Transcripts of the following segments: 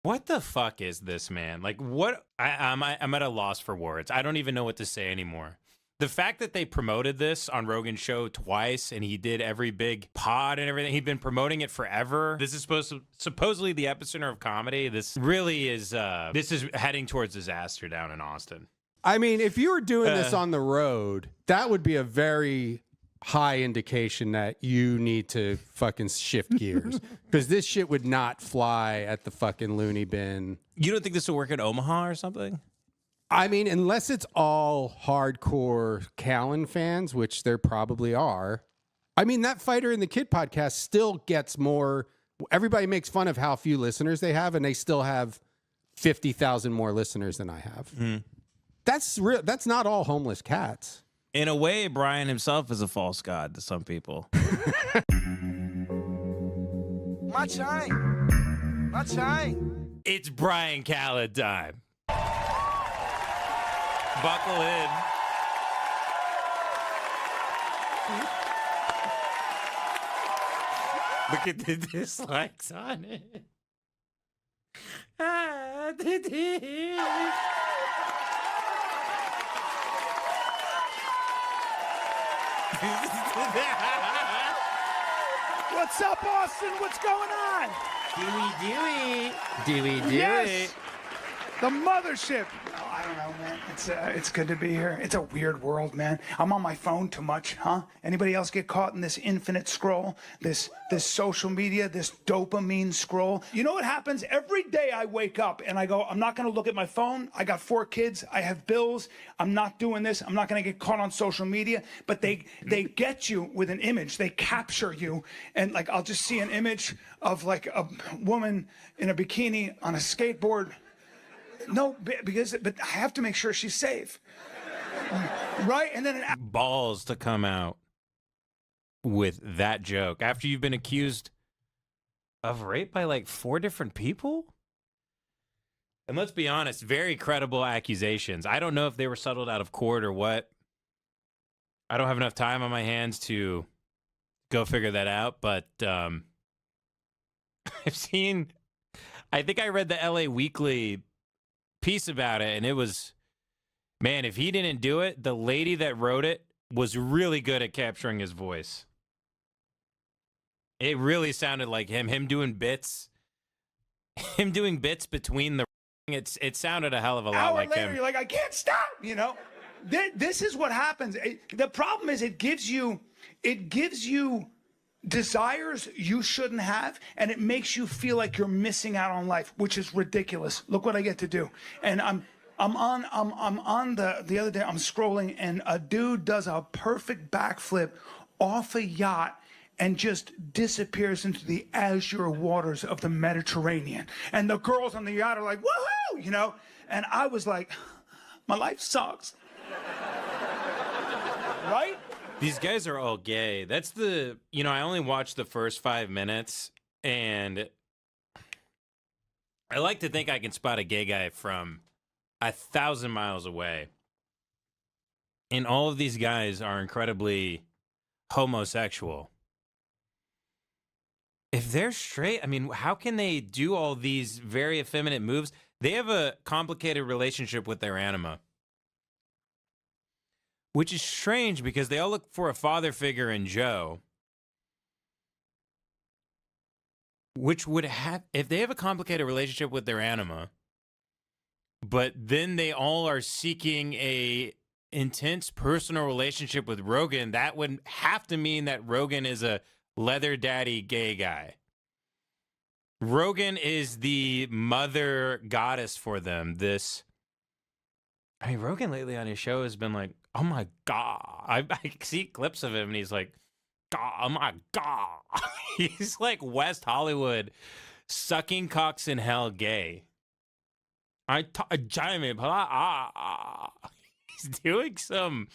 What the fuck is this, man? Like, what? I'm at a loss for words. I don't even know what to say anymore. The fact that they promoted this on Rogan's show twice and he did every big pod and everything, he'd been promoting it forever. This is supposedly the epicenter of comedy. This really is, this is heading towards disaster down in Austin. I mean, if you were doing this on the road, that would be a very high indication that you need to fucking shift gears because this shit would not fly at the fucking loony bin. You don't think this will work in Omaha or something? I mean, unless it's all hardcore Callen fans, which there probably are. I mean, that Fighter and the Kid podcast still gets more. Everybody makes fun of how few listeners they have, and they still have 50,000 more listeners than I have. Mm. That's real. That's not all homeless cats. In a way, Bryan himself is a false god to some people. My time. My time. It's Bryan Callen time. Buckle in. Look at the dislikes on it. What's up, Austin? What's going on? Do we do Yes. it? The mothership. Oh, I don't know, man. It's good to be here. It's a weird world, man. I'm on my phone too much, huh? Anybody else get caught in this infinite scroll? This social media, this dopamine scroll? You know what happens? Every day I wake up and I go, I'm not going to look at my phone. I got 4 kids. I have bills. I'm not doing this. I'm not going to get caught on social media. But they get you with an image. They capture you. And like, I'll just see an image of like a woman in a bikini on a skateboard. No, but I have to make sure she's safe. Right? And then Balls to come out with that joke after you've been accused of rape by like 4 different people? And let's be honest, very credible accusations. I don't know if they were settled out of court or what. I don't have enough time on my hands to go figure that out, but I've seen, I think I read the LA Weekly piece about it, and it was, man, if he didn't do it, the lady that wrote it was really good at capturing his voice. It really sounded like him doing bits between the it sounded a hell of a lot like later, him. You're like, I can't stop, you know? This is what happens. The problem is it gives you desires you shouldn't have, and it makes you feel like you're missing out on life, which is ridiculous. Look what I get to do. And I'm on the other day, I'm scrolling, and a dude does a perfect backflip off a yacht and just disappears into the azure waters of the Mediterranean. And the girls on the yacht are like, woohoo, you know? And I was like, my life sucks. Right? These guys are all gay. That's the, I only watched the first 5 minutes, and I like to think I can spot a gay guy from 1,000 miles away. And all of these guys are incredibly homosexual. If they're straight, I mean, how can they do all these very effeminate moves? They have a complicated relationship with their anima. Which is strange because they all look for a father figure in Joe. Which would have, if they have a complicated relationship with their anima, but then they all are seeking a intense personal relationship with Rogan, that would have to mean that Rogan is a leather daddy gay guy. Rogan is the mother goddess for them. Rogan lately on his show has been like, oh my God. I see clips of him and he's like, God, oh my God. He's like West Hollywood sucking cocks in hell gay. He's doing some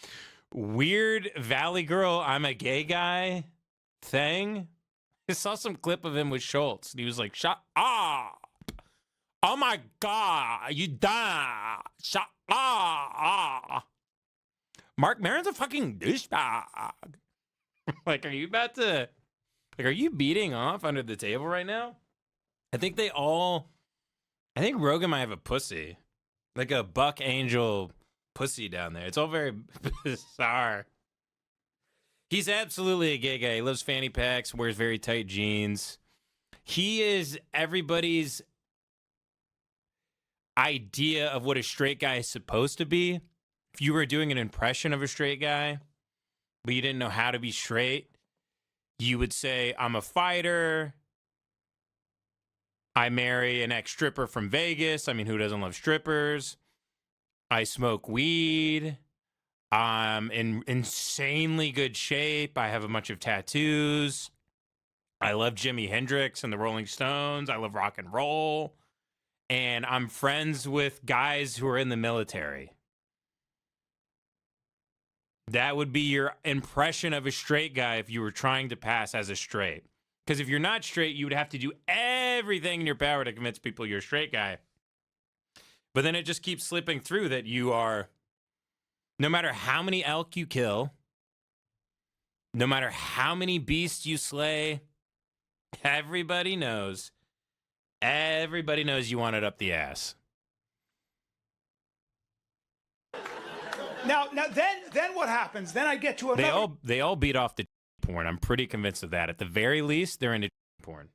weird Valley Girl, I'm a gay guy thing. I saw some clip of him with Schultz and he was like, shut up. Oh my God, you die. Shut up. Mark Maron's a fucking douchebag. Like, are you beating off under the table right now? I think they all I think Rogan might have a pussy. Like a buck angel pussy down there. It's all very bizarre. He's absolutely a gay guy. He loves fanny packs, wears very tight jeans. He is everybody's idea of what a straight guy is supposed to be. If you were doing an impression of a straight guy, but you didn't know how to be straight, you would say, I'm a fighter. I marry an ex-stripper from Vegas. I mean, who doesn't love strippers? I smoke weed. I'm in insanely good shape. I have a bunch of tattoos. I love Jimi Hendrix and the Rolling Stones. I love rock and roll. And I'm friends with guys who are in the military. That would be your impression of a straight guy if you were trying to pass as a straight. Because if you're not straight, you would have to do everything in your power to convince people you're a straight guy. But then it just keeps slipping through that you are, no matter how many elk you kill, no matter how many beasts you slay, everybody knows you want it up the ass. Now, then what happens? Then I get to another. They all beat off the porn. I'm pretty convinced of that. At the very least, they're into porn.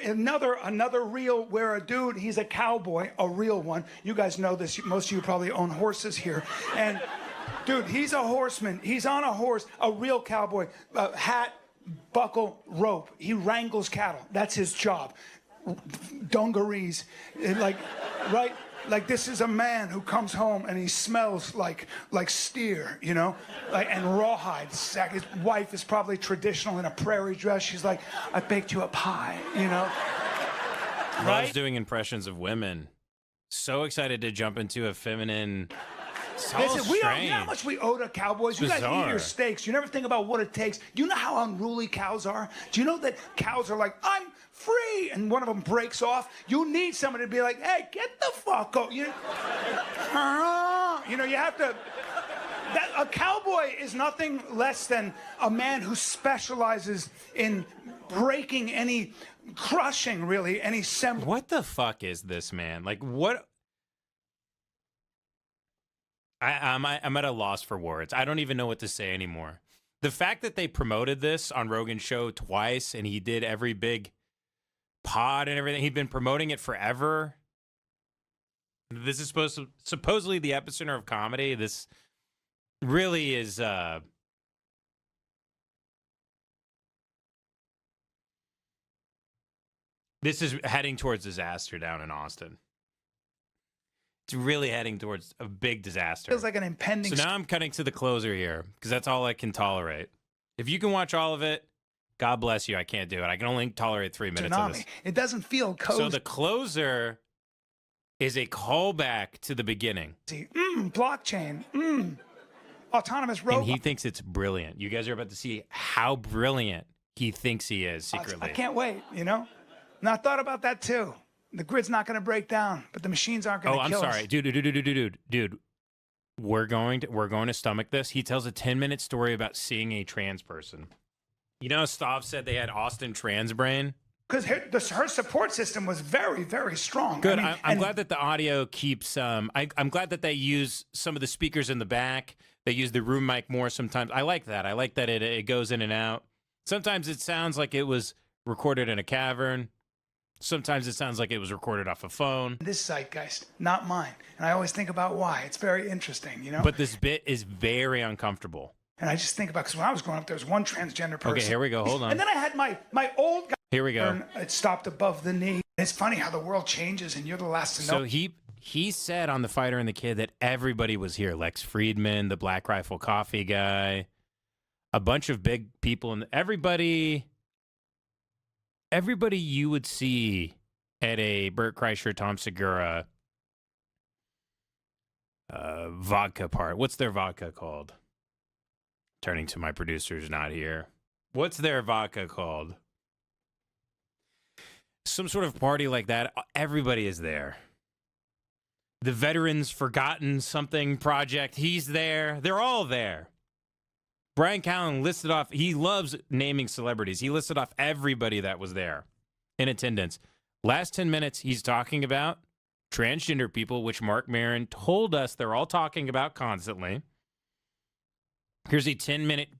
Another reel where a dude, he's a cowboy, a real one. You guys know this. Most of you probably own horses here. And dude, he's a horseman. He's on a horse, a real cowboy. Hat, buckle, rope. He wrangles cattle. That's his job. Dungarees, like, right? Like, this is a man who comes home and he smells like steer, you know, like, and rawhide. His wife is probably traditional in a prairie dress. She's like, I baked you a pie, you know. Loves doing impressions of women. So excited to jump into a feminine. Listen, you know how much we owe to cowboys? You guys eat your steaks. You never think about what it takes. Do you know how unruly cows are? Do you know that cows are like, I'm free, and one of them breaks off? You need somebody to be like, hey, get the fuck up. You know, you have to. A cowboy is nothing less than a man who specializes in breaking crushing, really, any semblance. What the fuck is this, man? Like, what? I'm at a loss for words. I don't even know what to say anymore. The fact that they promoted this on Rogan's show twice and he did every big pod and everything, he'd been promoting it forever. This is supposedly the epicenter of comedy. This really is this is heading towards disaster down in Austin. It's really heading towards a big disaster. Feels like an impending. So now I'm cutting to the closer here because that's all I can tolerate. If you can watch all of it, God bless you. I can't do it. I can only tolerate 3 minutes of this. It doesn't feel cozy. So the closer is a callback to the beginning. Blockchain. Autonomous robot. And he thinks it's brilliant. You guys are about to see how brilliant he thinks he is secretly. I can't wait, you know? And I thought about that too. The grid's not going to break down, but the machines aren't going to kill us. Oh, I'm sorry. Dude. We're going to stomach this. He tells a 10-minute story about seeing a trans person. You know, Stav said they had Austin trans brain. Because her support system was very, very strong. Good. I'm glad that the audio keeps. I'm glad that they use some of the speakers in the back. They use the room mic more sometimes. I like that. I like that it goes in and out. Sometimes it sounds like it was recorded in a cavern. Sometimes it sounds like it was recorded off a phone. This zeitgeist, not mine. And I always think about why. It's very interesting, you know? But this bit is very uncomfortable. And I just think about, because when I was growing up, there was one transgender person. Okay, here we go. Hold on. And then I had my old guy. Here we go. It stopped above the knee. It's funny how the world changes and you're the last to know. So he said on The Fighter and the Kid that everybody was here. Lex Friedman, the Black Rifle Coffee guy, a bunch of big people, and everybody you would see at a Burt Kreischer, Tom Segura vodka part. What's their vodka called? Turning to my producers, not here. What's their vodka called? Some sort of party like that. Everybody is there. The Veterans Forgotten Something Project, he's there. They're all there. Bryan Callen listed off, he loves naming celebrities. He listed off everybody that was there in attendance. Last 10 minutes, he's talking about transgender people, which Mark Maron told us they're all talking about constantly. Here's a 10-minute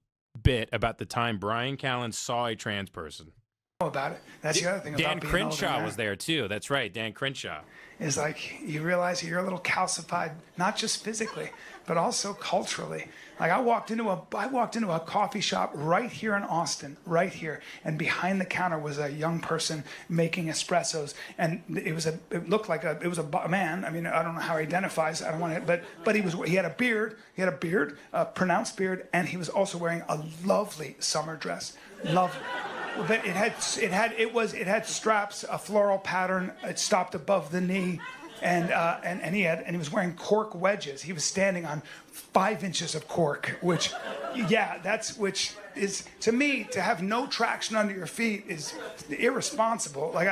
bit about the time Bryan Callen'S saw a trans person. About it. That's the other thing. Dan about being Crenshaw older, was there too. That's right, Dan Crenshaw. Is like you realize you're a little calcified, not just physically, but also culturally. Like I walked into a coffee shop right here in Austin, right here, and behind the counter was a young person making espressos, and it was a man. I mean, I don't know how he identifies. I don't want to, but he had a beard. He had a beard, a pronounced beard, and he was also wearing a lovely summer dress. Lovely. But it had straps, a floral pattern. It stopped above the knee, and he was wearing cork wedges. He was standing on 5 inches of cork, which is to me, to have no traction under your feet is irresponsible. Like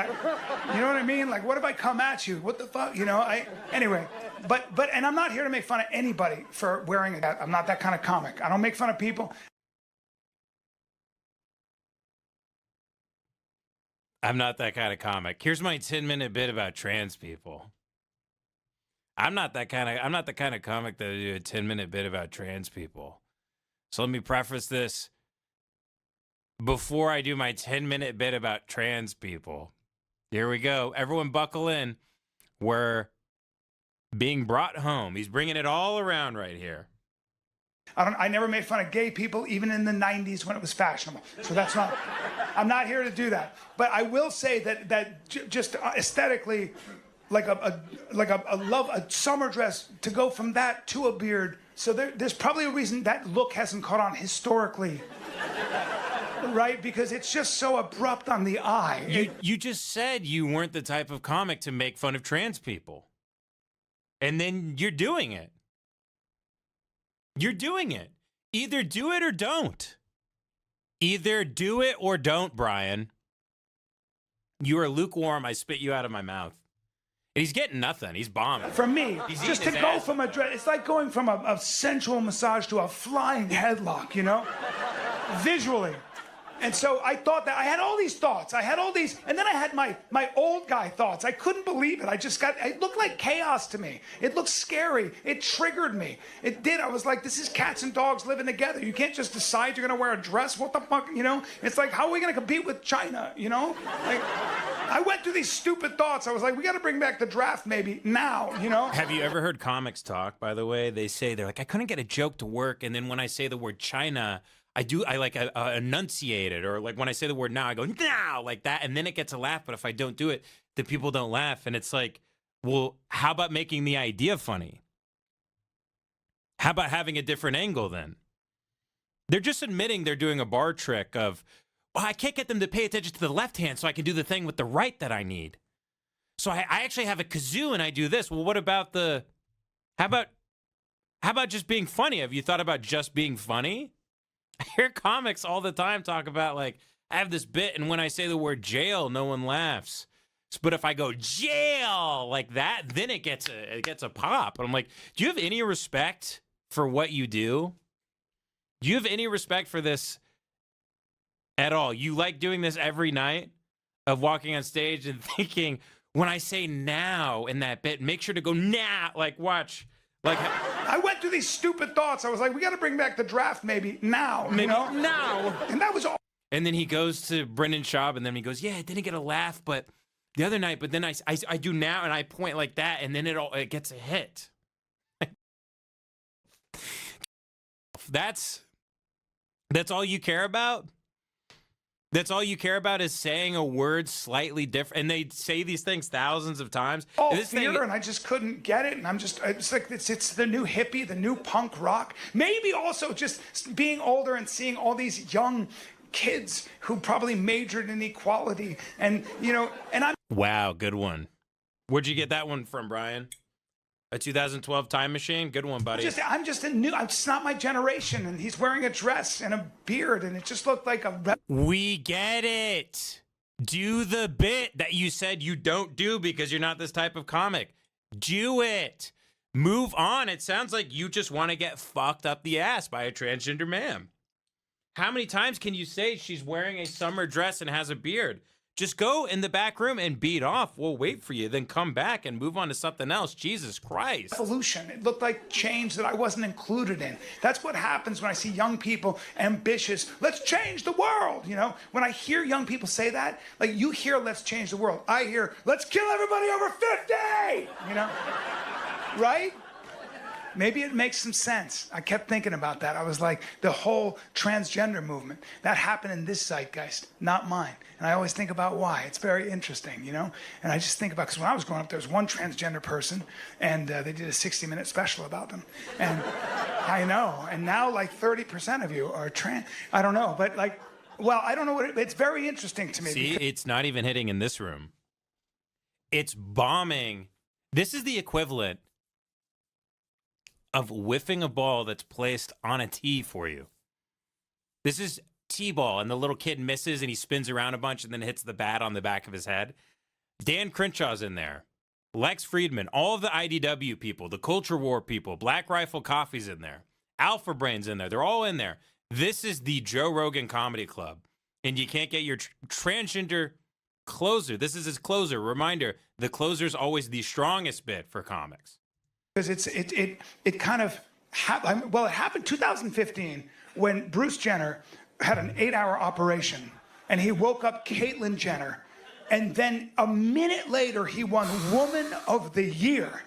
you know what I mean? Like what if I come at you? What the fuck? You know? Anyway. But and I'm not here to make fun of anybody for wearing that. I'm not that kind of comic. I don't make fun of people. I'm not that kind of comic. Here's my 10-minute bit about trans people. I'm not the kind of comic that would do a 10-minute bit about trans people. So let me preface this before I do my 10-minute bit about trans people. Here we go. Everyone buckle in. We're being brought home. He's bringing it all around right here. I never made fun of gay people, even in the 90s when it was fashionable. So that's not, I'm not here to do that. But I will say that just aesthetically, like a summer dress, to go from that to a beard. So there's probably a reason that look hasn't caught on historically. Right? Because it's just so abrupt on the eye. You just said you weren't the type of comic to make fun of trans people. And then you're doing it. You're doing it. Either do it or don't. Either do it or don't, Bryan. You are lukewarm. I spit you out of my mouth. And he's getting nothing. He's bombing. For me, he's just to go from a dress, it's like going from a sensual massage to a flying headlock, you know? Visually. And so I thought that I had all these thoughts. And then I had my old guy thoughts. I couldn't believe it. It looked like chaos to me. It looked scary. It triggered me. It did. I was like, this is cats and dogs living together. You can't just decide you're going to wear a dress. What the fuck, you know? It's like, how are we going to compete with China, you know? Like, I went through these stupid thoughts. I was like, we got to bring back the draft maybe now, you know? Have you ever heard comics talk, by the way? They're like, I couldn't get a joke to work. And then when I say the word China, I enunciate it, or like when I say the word now, I go now like that, and then it gets a laugh. But if I don't do it, the people don't laugh, and it's like, well, how about making the idea funny? How about having a different angle then? They're just admitting they're doing a bar trick of, well, I can't get them to pay attention to the left hand, so I can do the thing with the right that I need. So I actually have a kazoo and I do this. Well, what about how about just being funny? Have you thought about just being funny? I hear comics all the time talk about, like, I have this bit, and when I say the word jail, no one laughs. But if I go jail like that, then it gets a pop. And I'm like, do you have any respect for what you do? Do you have any respect for this at all? You like doing this every night of walking on stage and thinking, when I say now in that bit, make sure to go now. Like, watch. Like, I went through these stupid thoughts. I was like, we got to bring back the draft maybe now. Maybe you know? now. And that was all. And then he goes to Brendan Schaub, and then he goes, yeah, I didn't get a laugh, but the other night, but then I do now, and I point like that, and then it gets a hit. That's all you care about? That's all you care about is saying a word slightly different. And they say these things thousands of times. Oh, fear, and I just couldn't get it. And it's like, it's the new hippie, the new punk rock. Maybe also just being older and seeing all these young kids who probably majored in equality. And, you know, and I'm. Wow, good one. Where'd you get that one from, Bryan? A 2012 time machine? Good one, buddy. I'm just not my generation. And he's wearing a dress and a beard, and it just looked like a. We get it. Do the bit that you said you don't do because you're not this type of comic. Do it. Move on. It sounds like you just want to get fucked up the ass by a transgender man. How many times can you say she's wearing a summer dress and has a beard? Just go in the back room and beat off. We'll wait for you. Then come back and move on to something else. Jesus Christ. Evolution. It looked like change that I wasn't included in. That's what happens when I see young people ambitious. Let's change the world. You know, when I hear young people say that, like you hear let's change the world. I hear let's kill everybody over 50. You know, right? Maybe it makes some sense. I kept thinking about that. I was like, the whole transgender movement, that happened in this zeitgeist, not mine. And I always think about why. It's very interesting, you know? And I just think about, because when I was growing up, there was one transgender person, and they did a 60-minute special about them. And I know. And now, like, 30% of you are trans. I don't know. But, like, well, I don't know what it's very interesting to me. See, it's not even hitting in this room. It's bombing. This is the equivalent of whiffing a ball that's placed on a tee for you. This is T-ball, and the little kid misses, and he spins around a bunch and then hits the bat on the back of his head. Dan Crenshaw's in there. Lex Friedman, all of the IDW people, the Culture War people, Black Rifle Coffee's in there. Alpha Brain's in there. They're all in there. This is the Joe Rogan Comedy Club, and you can't get your transgender closer. This is his closer. Reminder, the closer's always the strongest bit for comics. Because it kind of it happened 2015 when Bruce Jenner had an 8-hour operation and he woke up Caitlyn Jenner, and then a minute later he won Woman of the Year.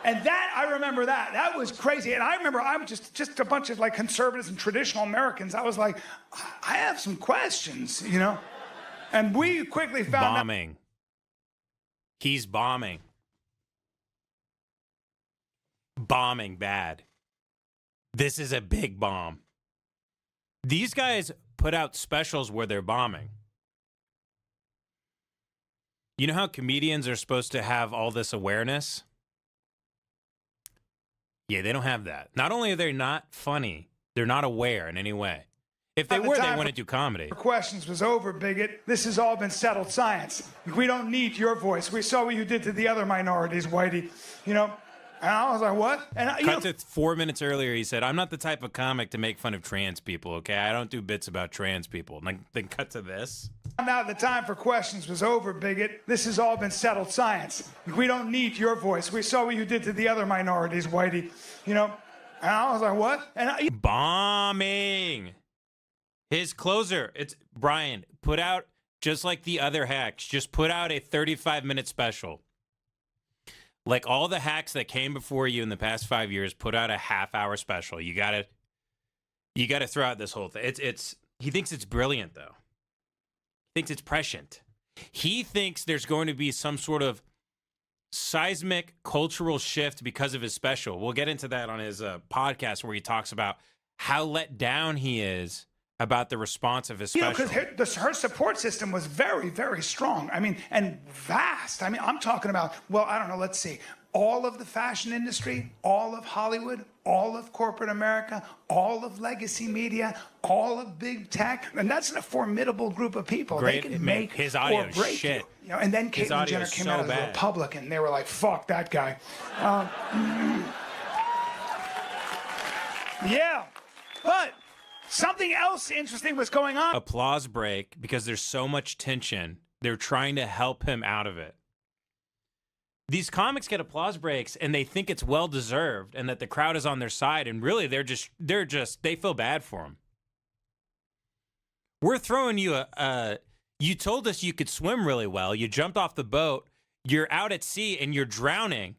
And that, I remember that was crazy. And I remember I'm just a bunch of like conservatives and traditional Americans. I was like, I have some questions, you know? And we quickly found bombing. He's bombing. Bombing bad. This is a big bomb. These guys put out specials where they're bombing. You know how comedians are supposed to have all this awareness? Yeah, they don't have that. Not only are they not funny, they're not aware in any way. If they were, they wouldn't do comedy. Questions was over, bigot. This has all been settled science. We don't need your voice. We saw what you did to the other minorities, Whitey. You know? And I was like, what? And Cut to 4 minutes earlier, he said, I'm not the type of comic to make fun of trans people, okay? I don't do bits about trans people. And then cut to this. Now the time for questions was over, bigot. This has all been settled science. We don't need your voice. We saw what you did to the other minorities, Whitey. You know? And I was like, what? And bombing. His closer, it's Bryan, put out, just like the other hacks, just put out a 35-minute special. Like all the hacks that came before you in the past 5 years, put out a half-hour special. You gotta throw out this whole thing. He thinks it's brilliant, though. He thinks it's prescient. He thinks there's going to be some sort of seismic cultural shift because of his special. We'll get into that on his podcast where he talks about how let down he is about the response of his special. You know, because her support system was very, very strong. I mean, and vast. I mean, I'm talking about, well, I don't know, let's see. All of the fashion industry, all of Hollywood, all of corporate America, all of legacy media, all of big tech. And that's a formidable group of people. Great. They can make his audio or break shit. You know, and then Caitlyn Jenner came out as a Republican. They were like, fuck that guy. Yeah. But something else interesting was going on. Applause break because there's so much tension. They're trying to help him out of it. These comics get applause breaks and they think it's well deserved and that the crowd is on their side, and really they feel bad for him. We're throwing you you told us you could swim really well. You jumped off the boat. You're out at sea and you're drowning.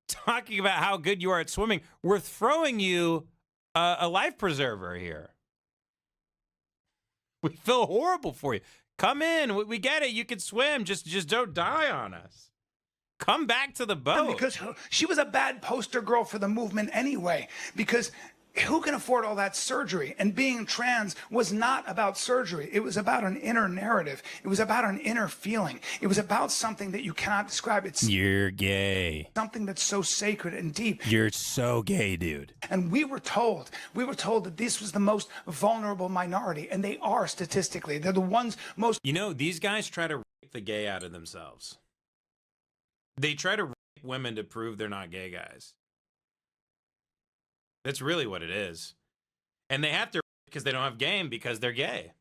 Talking about how good you are at swimming. We're throwing you a life preserver here. We feel horrible for you. Come in. We get it. You can swim. Just don't die on us. Come back to the boat. Because she was a bad poster girl for the movement anyway. Because who can afford all that surgery? And being trans was not about surgery. It was about an inner narrative. It was about an inner feeling. It was about something that you cannot describe. You're gay. Something that's so sacred and deep. You're so gay, dude. And we were told that this was the most vulnerable minority. And they are statistically. They're the ones most. You know, these guys try to rape the gay out of themselves. They try to rape women to prove they're not gay guys. That's really what it is. And they have to because they don't have game because they're gay.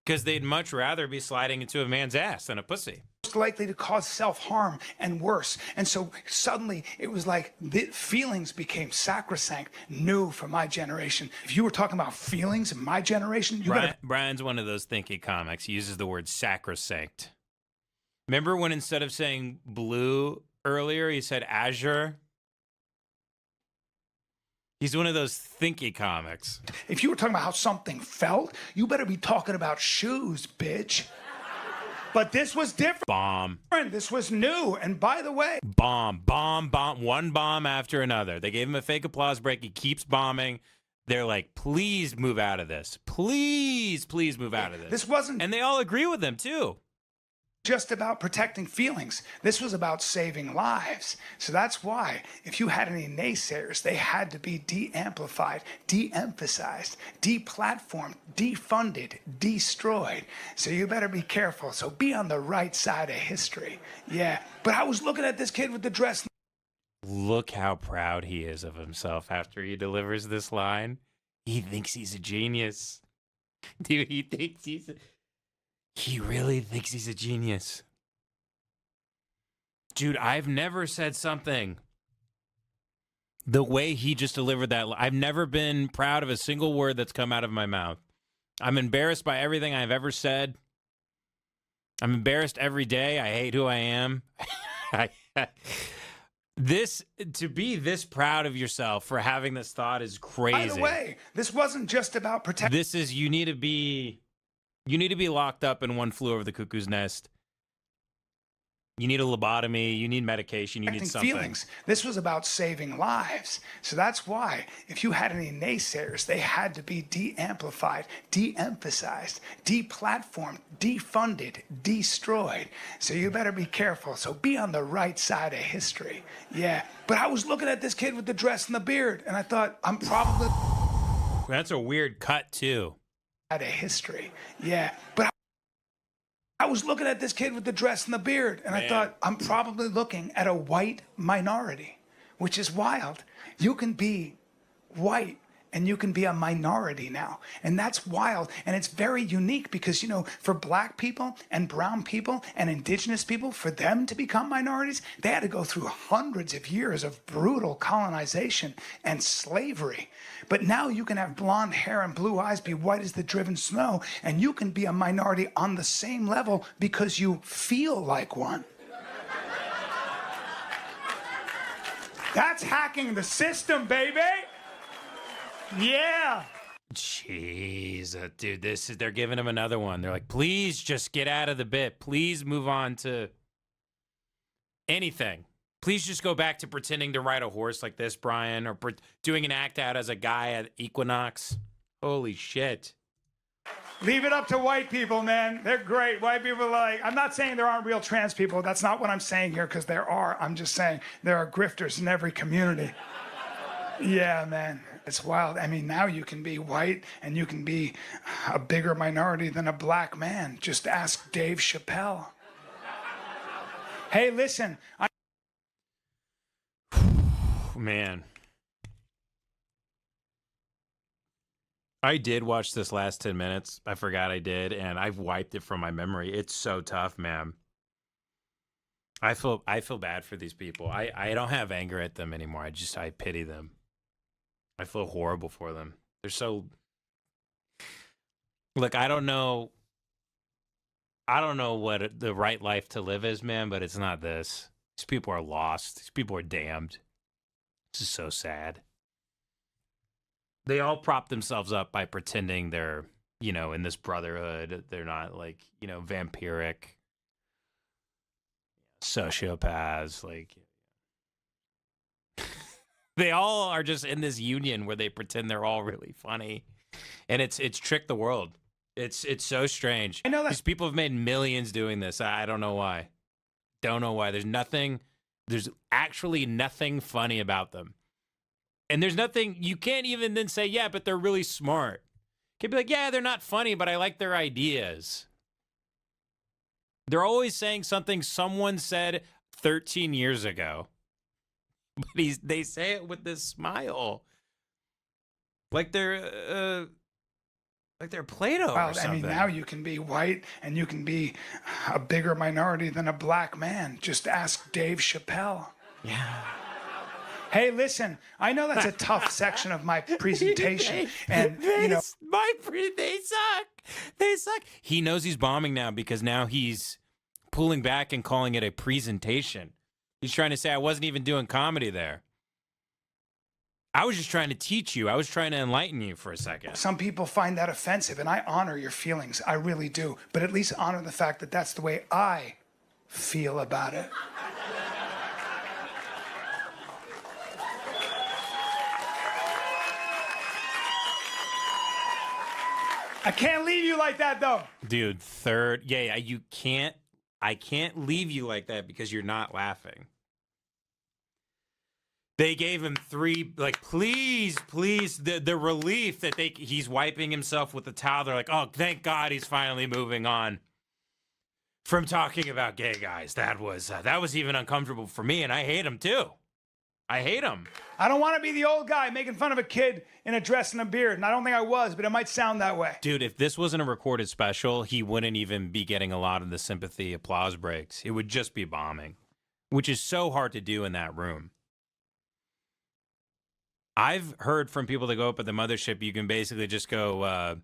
Because they'd much rather be sliding into a man's ass than a pussy. Likely to cause self-harm and worse. And so suddenly it was like the feelings became sacrosanct, new for my generation. If you were talking about feelings in my generation, Bryan's one of those thinky comics. He uses the word sacrosanct. Remember when instead of saying blue earlier, he said azure? He's one of those thinky comics. If you were talking about how something felt, you better be talking about shoes, bitch. But this was different. Bomb. This was new. And by the way, bomb. One bomb after another. They gave him a fake applause break. He keeps bombing. They're like, please move out of this. Please move out of this. This wasn't. And they all agree with him, too. Just about protecting feelings. This was about saving lives. So that's why, if you had any naysayers, they had to be de-amplified, de-emphasized, de-platformed, defunded, destroyed. So you better be careful. So be on the right side of history. Yeah. But I was looking at this kid with the dress. Look how proud he is of himself after he delivers this line. He thinks he's a genius. Dude, he really thinks he's a genius. Dude, I've never said something the way he just delivered that. I've never been proud of a single word that's come out of my mouth. I'm embarrassed by everything I've ever said. I'm embarrassed every day. I hate who I am. To be this proud of yourself for having this thought is crazy. By the way, this wasn't just about protecting. This is, you need to be locked up in One Flew Over the Cuckoo's Nest. You need a lobotomy. You need medication. You need something. Feelings. This was about saving lives. So that's why, if you had any naysayers, they had to be de-amplified, de-emphasized, de-platformed, defunded, destroyed. So you better be careful. So be on the right side of history. Yeah. But I was looking at this kid with the dress and the beard, and I thought, I'm probably... That's a weird cut, too. Out of history. Yeah. But I was looking at this kid with the dress and the beard, and I thought, I'm probably looking at a white minority, which is wild. You can be white and you can be a minority now. And that's wild. And it's very unique because, you know, for black people and brown people and indigenous people, for them to become minorities, they had to go through hundreds of years of brutal colonization and slavery. But now you can have blonde hair and blue eyes, be white as the driven snow, and you can be a minority on the same level because you feel like one. That's hacking the system, baby. Yeah. Jeez, dude, they're giving him another one. They're like, please just get out of the bit. Please move on to anything. Please just go back to pretending to ride a horse like this, Bryan, or doing an act out as a guy at Equinox. Holy shit. Leave it up to white people, man. They're great. White people are like, I'm not saying there aren't real trans people. That's not what I'm saying here, because there are. I'm just saying there are grifters in every community. Yeah, man. It's wild. I mean, now you can be white and you can be a bigger minority than a black man. Just ask Dave Chappelle. Hey, listen. Man. I did watch this last 10 minutes. I forgot I did, and I've wiped it from my memory. It's so tough, man. I feel bad for these people. I don't have anger at them anymore. I pity them. I feel horrible for them. They're so... Look, I don't know what the right life to live is, man, but it's not this. These people are lost. These people are damned. This is so sad. They all prop themselves up by pretending they're, you know, in this brotherhood. They're not, like, you know, vampiric sociopaths. Like, they all are just in this union where they pretend they're all really funny, and it's tricked the world. It's so strange. I know that these people have made millions doing this. I don't know why. Don't know why. There's actually nothing funny about them. And there's nothing, you can't even then say, yeah, but they're really smart. You can be like, yeah, they're not funny, but I like their ideas. They're always saying something someone said 13 years ago. But they say it with this smile. Like they're, Like they're Play-Doh or Well, I something. mean, now you can be white and you can be a bigger minority than a black man. Just ask Dave Chappelle. Yeah. Hey, listen, I know that's a tough section of my presentation. And, you know, They suck. They suck. He knows he's bombing now because now he's pulling back and calling it a presentation. He's trying to say, I wasn't even doing comedy there. I was just trying to teach you. I was trying to enlighten you for a second. some people find that offensive, and I honor your feelings. I really do. But at least honor the fact that that's the way I feel about it. I can't leave you like that, though. Dude, you can't. I can't leave you like that because you're not laughing. They gave him 3, like, please, the relief that he's wiping himself with the towel. They're like, oh, thank God he's finally moving on from talking about gay guys. That was even uncomfortable for me, and I hate him too. I hate him. I don't want to be the old guy making fun of a kid in a dress and a beard, and I don't think I was, but it might sound that way. Dude, if this wasn't a recorded special, he wouldn't even be getting a lot of the sympathy applause breaks. It would just be bombing, which is so hard to do in that room. I've heard from people that go up at the mothership, you can basically just go,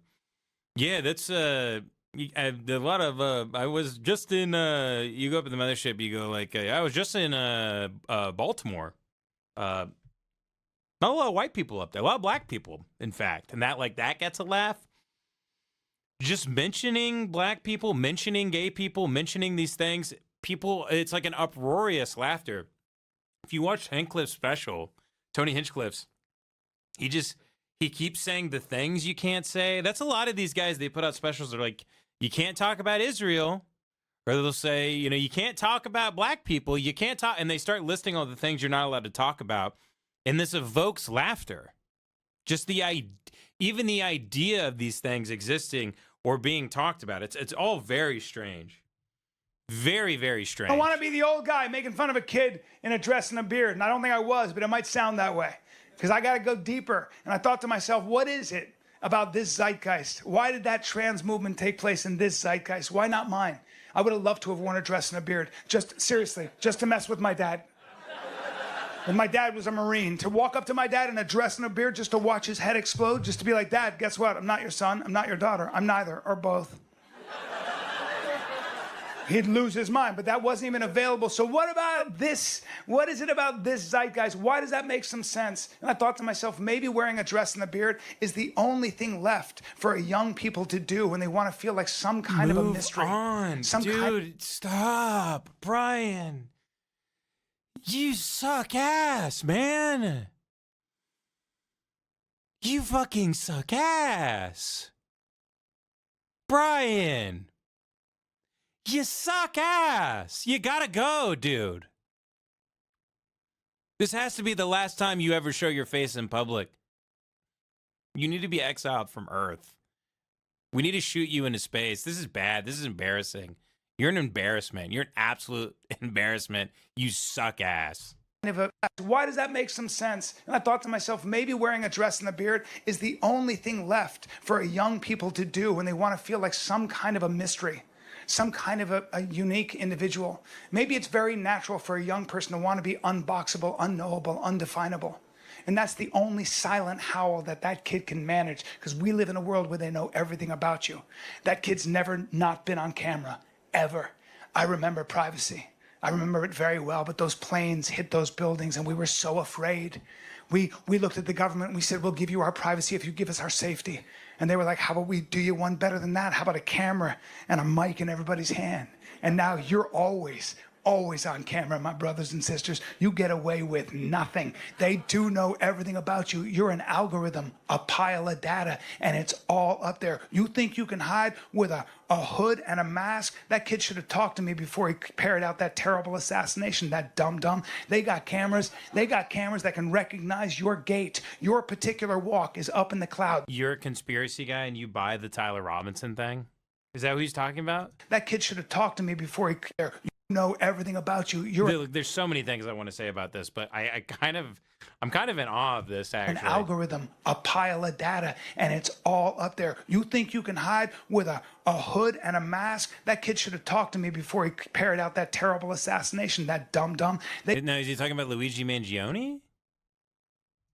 yeah, that's a lot of, I was just in, you go up at the mothership, you go like, I was just in Baltimore. Not a lot of white people up there, a lot of black people, in fact. And that gets a laugh. Just mentioning black people, mentioning gay people, mentioning these things, people, it's like an uproarious laughter. If you watch Hinchcliffe's special, Tony Hinchcliffe's, he keeps saying the things you can't say. That's a lot of these guys, they put out specials. They're like, you can't talk about Israel. Or they'll say, you can't talk about black people. You can't talk. And they start listing all the things you're not allowed to talk about. And this evokes laughter. Just even the idea of these things existing or being talked about. It's all very strange. Very, very strange. I want to be the old guy making fun of a kid in a dress and a beard, and I don't think I was, but it might sound that way. Because I got to go deeper. And I thought to myself, what is it about this zeitgeist? Why did that trans movement take place in this zeitgeist? Why not mine? I would have loved to have worn a dress and a beard. Seriously, just to mess with my dad. When my dad was a Marine, to walk up to my dad in a dress and a beard just to watch his head explode, just to be like, Dad, guess what? I'm not your son. I'm not your daughter. I'm neither or both. He'd lose his mind, but that wasn't even available. So what about this? What is it about this zeitgeist? Why does that make some sense? And I thought to myself, maybe wearing a dress and a beard is the only thing left for young people to do when they want to feel like some kind of a mystery. Dude, stop. Bryan. You suck ass, man. You fucking suck ass. Bryan. You suck ass. You gotta go, dude. This has to be the last time you ever show your face in public. You need to be exiled from Earth. We need to shoot you into space. This is bad. This is embarrassing. You're an embarrassment. You're an absolute embarrassment. You suck ass. Why does that make some sense? And I thought to myself, maybe wearing a dress and a beard is the only thing left for young people to do when they want to feel like some kind of a mystery. Some kind of a unique individual. Maybe it's very natural for a young person to want to be unboxable, unknowable, undefinable. And that's the only silent howl that kid can manage, because we live in a world where they know everything about you. That kid's never not been on camera, ever. I remember privacy. I remember it very well, but those planes hit those buildings and we were so afraid. We looked at the government and we said, we'll give you our privacy if you give us our safety. And they were like, how about we do you one better than that? How about a camera and a mic in everybody's hand? And now you're always on camera, my brothers and sisters. You get away with nothing. They do know everything about you. You're an algorithm, a pile of data, and it's all up there. You think you can hide with a hood and a mask? That kid should have talked to me before he carried out that terrible assassination, that dumb. They got cameras that can recognize your gait. Your particular walk is up in the cloud. You're a conspiracy guy and you buy the Tyler Robinson thing? Is that what he's talking about? That kid should have talked to me before he know everything about you. You're There's so many things I want to say about this, but I'm kind of in awe of this, an actually. algorithm, a pile of data, and it's all up there. You think you can hide with a hood and a mask? That kid should have talked to me before he carried out that terrible assassination, that dumb. Now, is he talking about Luigi Mangione?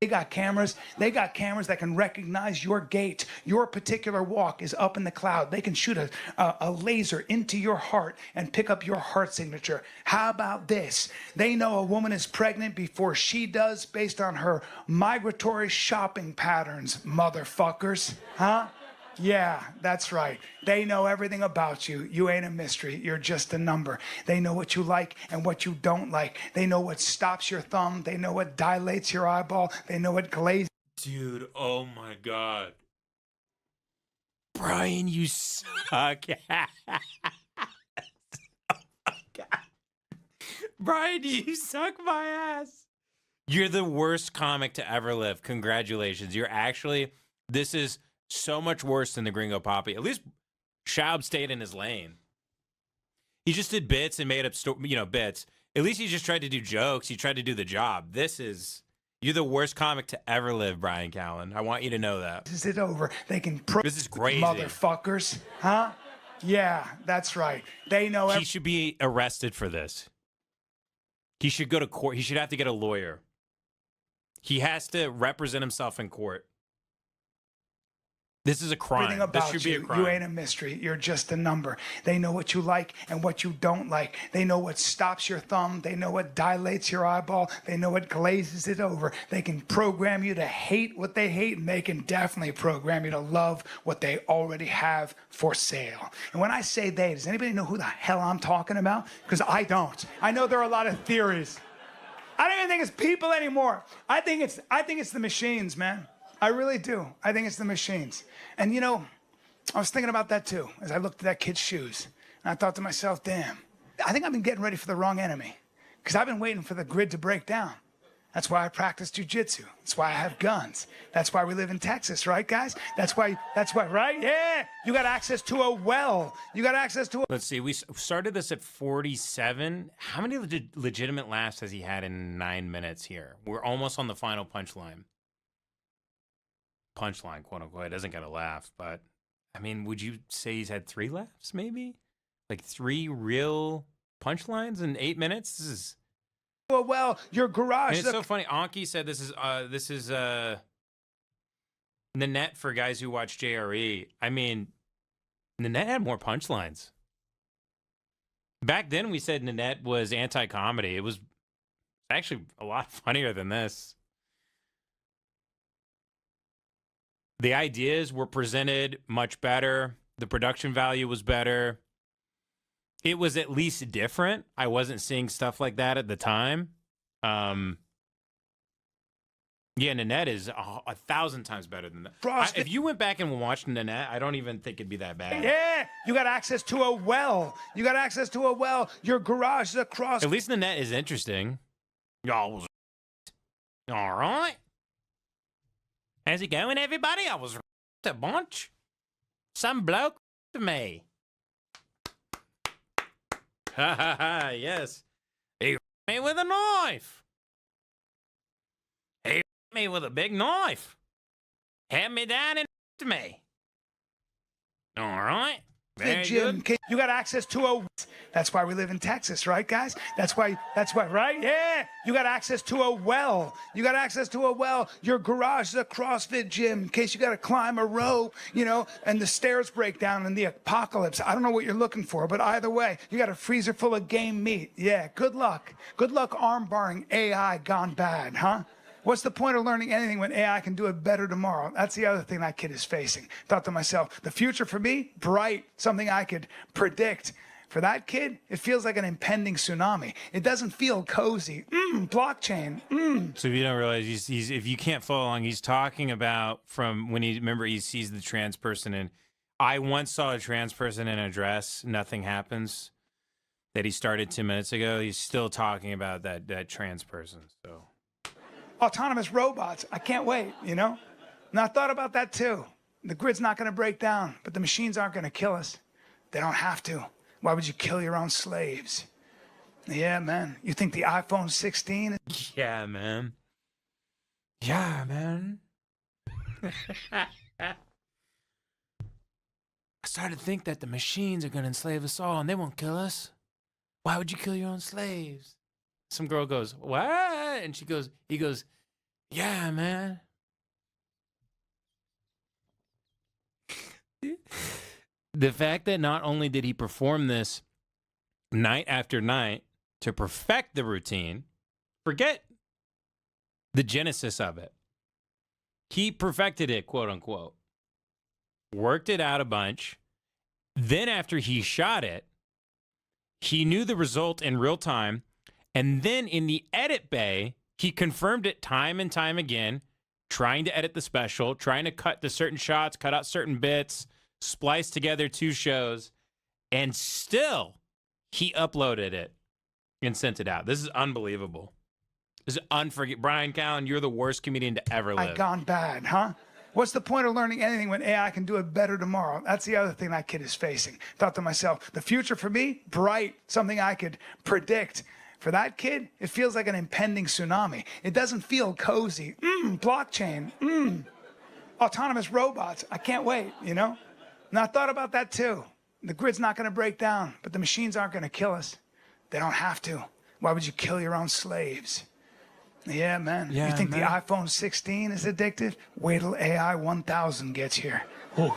They got cameras. They got cameras that can recognize your gait. Your particular walk is up in the cloud. They can shoot a laser into your heart and pick up your heart signature. How about this? They know a woman is pregnant before she does based on her migratory shopping patterns, motherfuckers. Huh? Yeah, that's right. They know everything about you. You ain't a mystery. You're just a number. They know what you like and what you don't like. They know what stops your thumb. They know what dilates your eyeball. They know what glazes. Dude, oh my God. Bryan, you suck. Bryan, you suck my ass. You're the worst comic to ever live. Congratulations. This is so much worse than the Gringo Poppy. At least Schaub stayed in his lane. He just did bits and made up, bits. At least he just tried to do jokes. He tried to do the job. You're the worst comic to ever live, Bryan Callen. I want you to know that. Is it over? They can This is crazy. Motherfuckers. Huh? Yeah, that's right. They know He should be arrested for this. He should go to court. He should have to get a lawyer. He has to represent himself in court. This is a crime. This should be a crime. You ain't a mystery. You're just a number. They know what you like and what you don't like. They know what stops your thumb. They know what dilates your eyeball. They know what glazes it over. They can program you to hate what they hate, and they can definitely program you to love what they already have for sale. And when I say they, does anybody know who the hell I'm talking about? Because I don't. I know there are a lot of theories. I don't even think it's people anymore. I think it's the machines, man. I really do. I think it's the machines. And I was thinking about that too as I looked at that kid's shoes. And I thought to myself, damn, I think I've been getting ready for the wrong enemy. Because I've been waiting for the grid to break down. That's why I practice jujitsu. That's why I have guns. That's why we live in Texas, right, guys? That's why, right? Yeah. You got access to a well. You got access to a... Let's see. We started this at 47. How many legitimate laughs has he had in 9 minutes here? We're almost on the final punchline. Punchline, quote unquote. It doesn't get a laugh, but I mean, would you say he's had 3 laughs, maybe? Like 3 real punchlines in 8 minutes? This is... Well, your garage. And it's so funny. Anki said this is Nanette for guys who watch JRE. I mean, Nanette had more punchlines. Back then, we said Nanette was anti-comedy. It was actually a lot funnier than this. The ideas were presented much better. The production value was better. It was at least different. I wasn't seeing stuff like that at the time. Yeah, Nanette is 1,000 times better than that. If you went back and watched Nanette, I don't even think it'd be that bad. Yeah, you got access to a well. You got access to a well. Your garage is across. At least Nanette is interesting. Y'all was all right. How's it going, everybody? I was a bunch. Some bloke to me. Ha ha ha, yes. He me with a knife. He me with a big knife. Had me down and to me. All right. Very Jim, good. you got access to a... That's why we live in Texas, right, guys? That's why, right? Yeah, you got access to a well. You got access to a well. Your garage is a CrossFit gym in case you got to climb a rope, and the stairs break down in the apocalypse. I don't know what you're looking for, but either way, you got a freezer full of game meat. Yeah, good luck. Good luck arm barring AI gone bad, huh? What's the point of learning anything when AI can do it better tomorrow? That's the other thing that kid is facing. Thought to myself, the future for me, bright, something I could predict. For that kid, it feels like an impending tsunami. It doesn't feel cozy. Blockchain. So if you don't realize, he's if you can't follow along, he's talking about from when he sees the trans person. And I once saw a trans person in a dress. Nothing happens. That he started 2 minutes ago. He's still talking about that trans person. So. Autonomous robots. I can't wait, And I thought about that too. The grid's not going to break down, but the machines aren't going to kill us. They don't have to. Why would you kill your own slaves? Yeah, man. You think the iPhone 16? Yeah, man. Yeah, man. I started to think that the machines are going to enslave us all and they won't kill us. Why would you kill your own slaves? Some girl goes, what? And he goes, yeah, man. The fact that not only did he perform this night after night to perfect the routine, forget the genesis of it. He perfected it, quote unquote. Worked it out a bunch. Then after he shot it, he knew the result in real time. And then in the edit bay, he confirmed it time and time again, trying to edit the special, trying to cut the certain shots, cut out certain bits, splice together 2 shows, and still he uploaded it and sent it out. This is unbelievable. This is unforgettable. Bryan Callen, you're the worst comedian to ever live. I've gone bad, huh? What's the point of learning anything when AI can do it better tomorrow? That's the other thing that kid is facing. Thought to myself, the future for me, bright, something I could predict. For that kid, it feels like an impending tsunami. It doesn't feel cozy. Blockchain. Autonomous robots. I can't wait, you know? And I thought about that too. The grid's not going to break down, but the machines aren't going to kill us. They don't have to. Why would you kill your own slaves? Yeah, man. Yeah, you think man. the iPhone 16 is addictive? Wait till AI 1000 gets here. Ooh,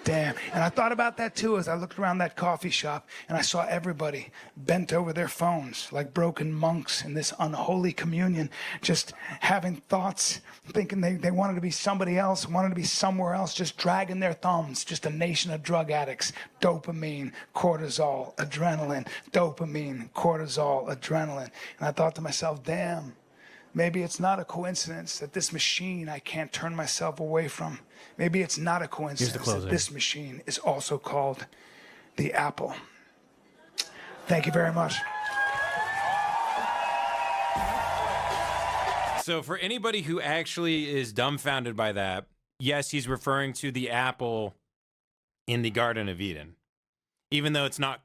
damn. And I thought about that too as I looked around that coffee shop and I saw everybody bent over their phones like broken monks in this unholy communion, just having thoughts, thinking they wanted to be somebody else, wanted to be somewhere else, just dragging their thumbs, just a nation of drug addicts. Dopamine, cortisol, adrenaline, dopamine, cortisol, adrenaline. And I thought to myself, damn. Maybe it's not a coincidence that this machine I can't turn myself away from. Maybe it's not a coincidence that this machine is also called the Apple. Thank you very much. So for anybody who actually is dumbfounded by that, yes, he's referring to the apple in the Garden of Eden. Even though it's not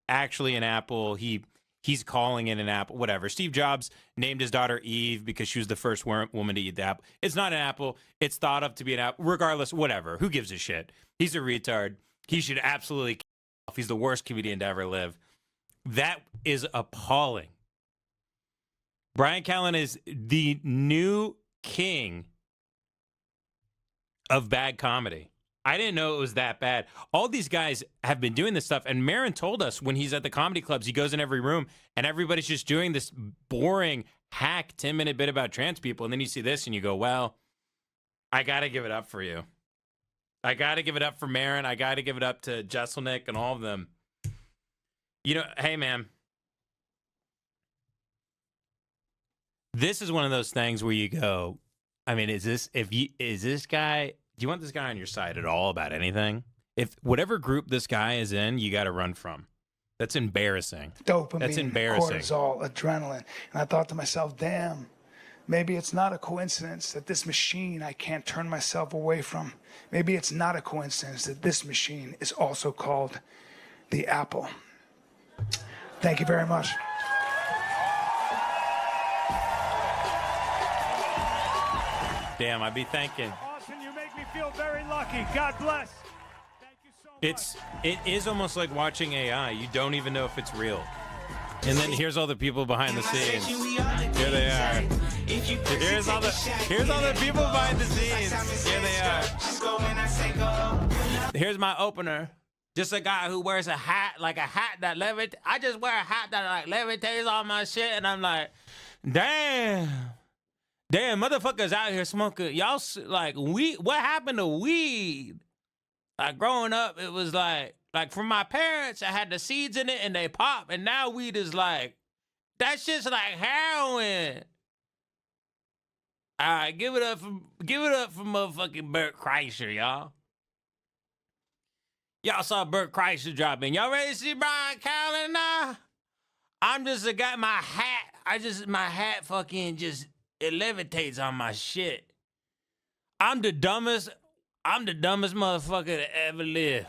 actually an apple, he's calling it an apple, whatever. Steve Jobs named his daughter Eve because she was the first woman to eat the apple. It's not an apple. It's thought of to be an apple. Regardless, whatever. Who gives a shit? He's a retard. He should absolutely kill himself. He's the worst comedian to ever live. That is appalling. Bryan Callen is the new king of bad comedy. I didn't know it was that bad. All these guys have been doing this stuff. And Marin told us when he's at the comedy clubs, he goes in every room and everybody's just doing this boring hack 10-minute bit about trans people. And then you see this and you go, well, I got to give it up for you. I got to give it up for Marin. I got to give it up to Jesselnick and all of them. You know, hey, man. This is one of those things where you go, I mean, is this guy... Do you want this guy on your side at all about anything? If whatever group this guy is in, you got to run from. That's embarrassing. Dopamine, that's embarrassing. Cortisol, adrenaline. And I thought to myself, damn, maybe it's not a coincidence that this machine I can't turn myself away from. Maybe it's not a coincidence that this machine is also called the Apple. Thank you very much. Damn, I'd be thinking. Feel very lucky. God bless. Thank you so much. It is almost like watching AI. You don't even know if it's real. And then here's all the people behind the scenes. Here they are. Here's all the people behind the scenes. Here they are. Here's my opener. Just a guy who wears a hat that levitates. I just wear a hat that like levitates all my shit, and I'm like, damn. Damn, motherfuckers out here smoking. Y'all, like, weed. What happened to weed? Like, growing up, it was like from my parents, I had the seeds in it and they pop. And now weed is like, that shit's like heroin. All right, give it up for motherfucking Bert Kreischer, y'all. Y'all saw Bert Kreischer drop in. Y'all ready to see Bryan Callen now? I'm just a guy, my hat fucking just... It levitates on my shit. I'm the dumbest motherfucker to ever live.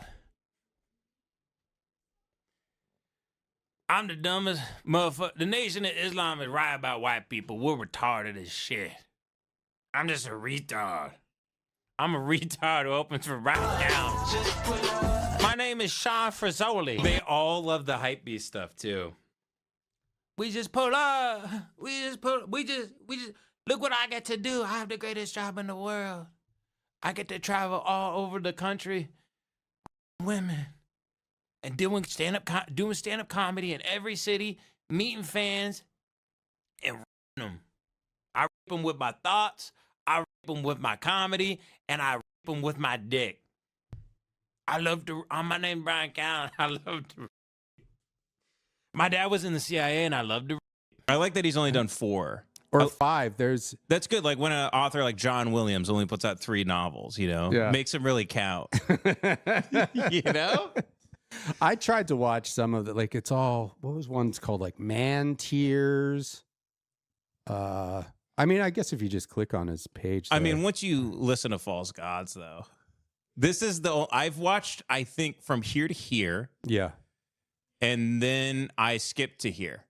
I'm the dumbest motherfucker. The Nation of Islam is right about white people. We're retarded as shit. I'm just a retard. I'm a retard who opens for Bryan Callen'S. My name is Sean Frazzoli. They all love the hypebeast stuff too. We just pull up. We just look what I get to do. I have the greatest job in the world. I get to travel all over the country, women, and doing stand-up comedy in every city, meeting fans, and ripping them. I rip them with my thoughts, I rip them with my comedy, and I rip them with my dick. I love to. My name is Bryan Callen'S. I love to. My dad was in the CIA, and I loved to. I like that he's only done 4. Or 5. That's good. Like when an author like John Williams only puts out 3 novels, you know, makes them really count. You know. I tried to watch some of it. Like it's all, what was one's called? Like Man Tears. I mean, I guess if you just click on his page. I mean, once you listen to False Gods, though, this is I've watched, I think, from here to here. Yeah. And then I skipped to here.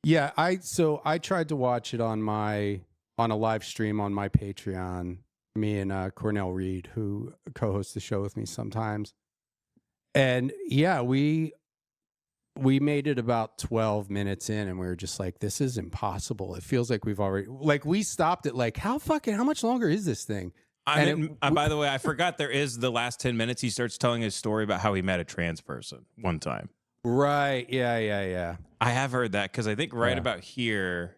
Yeah. I tried to watch it on a live stream on my Patreon, me and Cornell Reed, who co-hosts the show with me sometimes. And yeah, we made it about 12 minutes in and we were just like, this is impossible. It feels like we've already, like we stopped it. Like how much longer is this thing? By the way, I forgot there is the last 10 minutes. He starts telling his story about how he met a trans person one time. Right. Yeah. I have heard that because I think about here.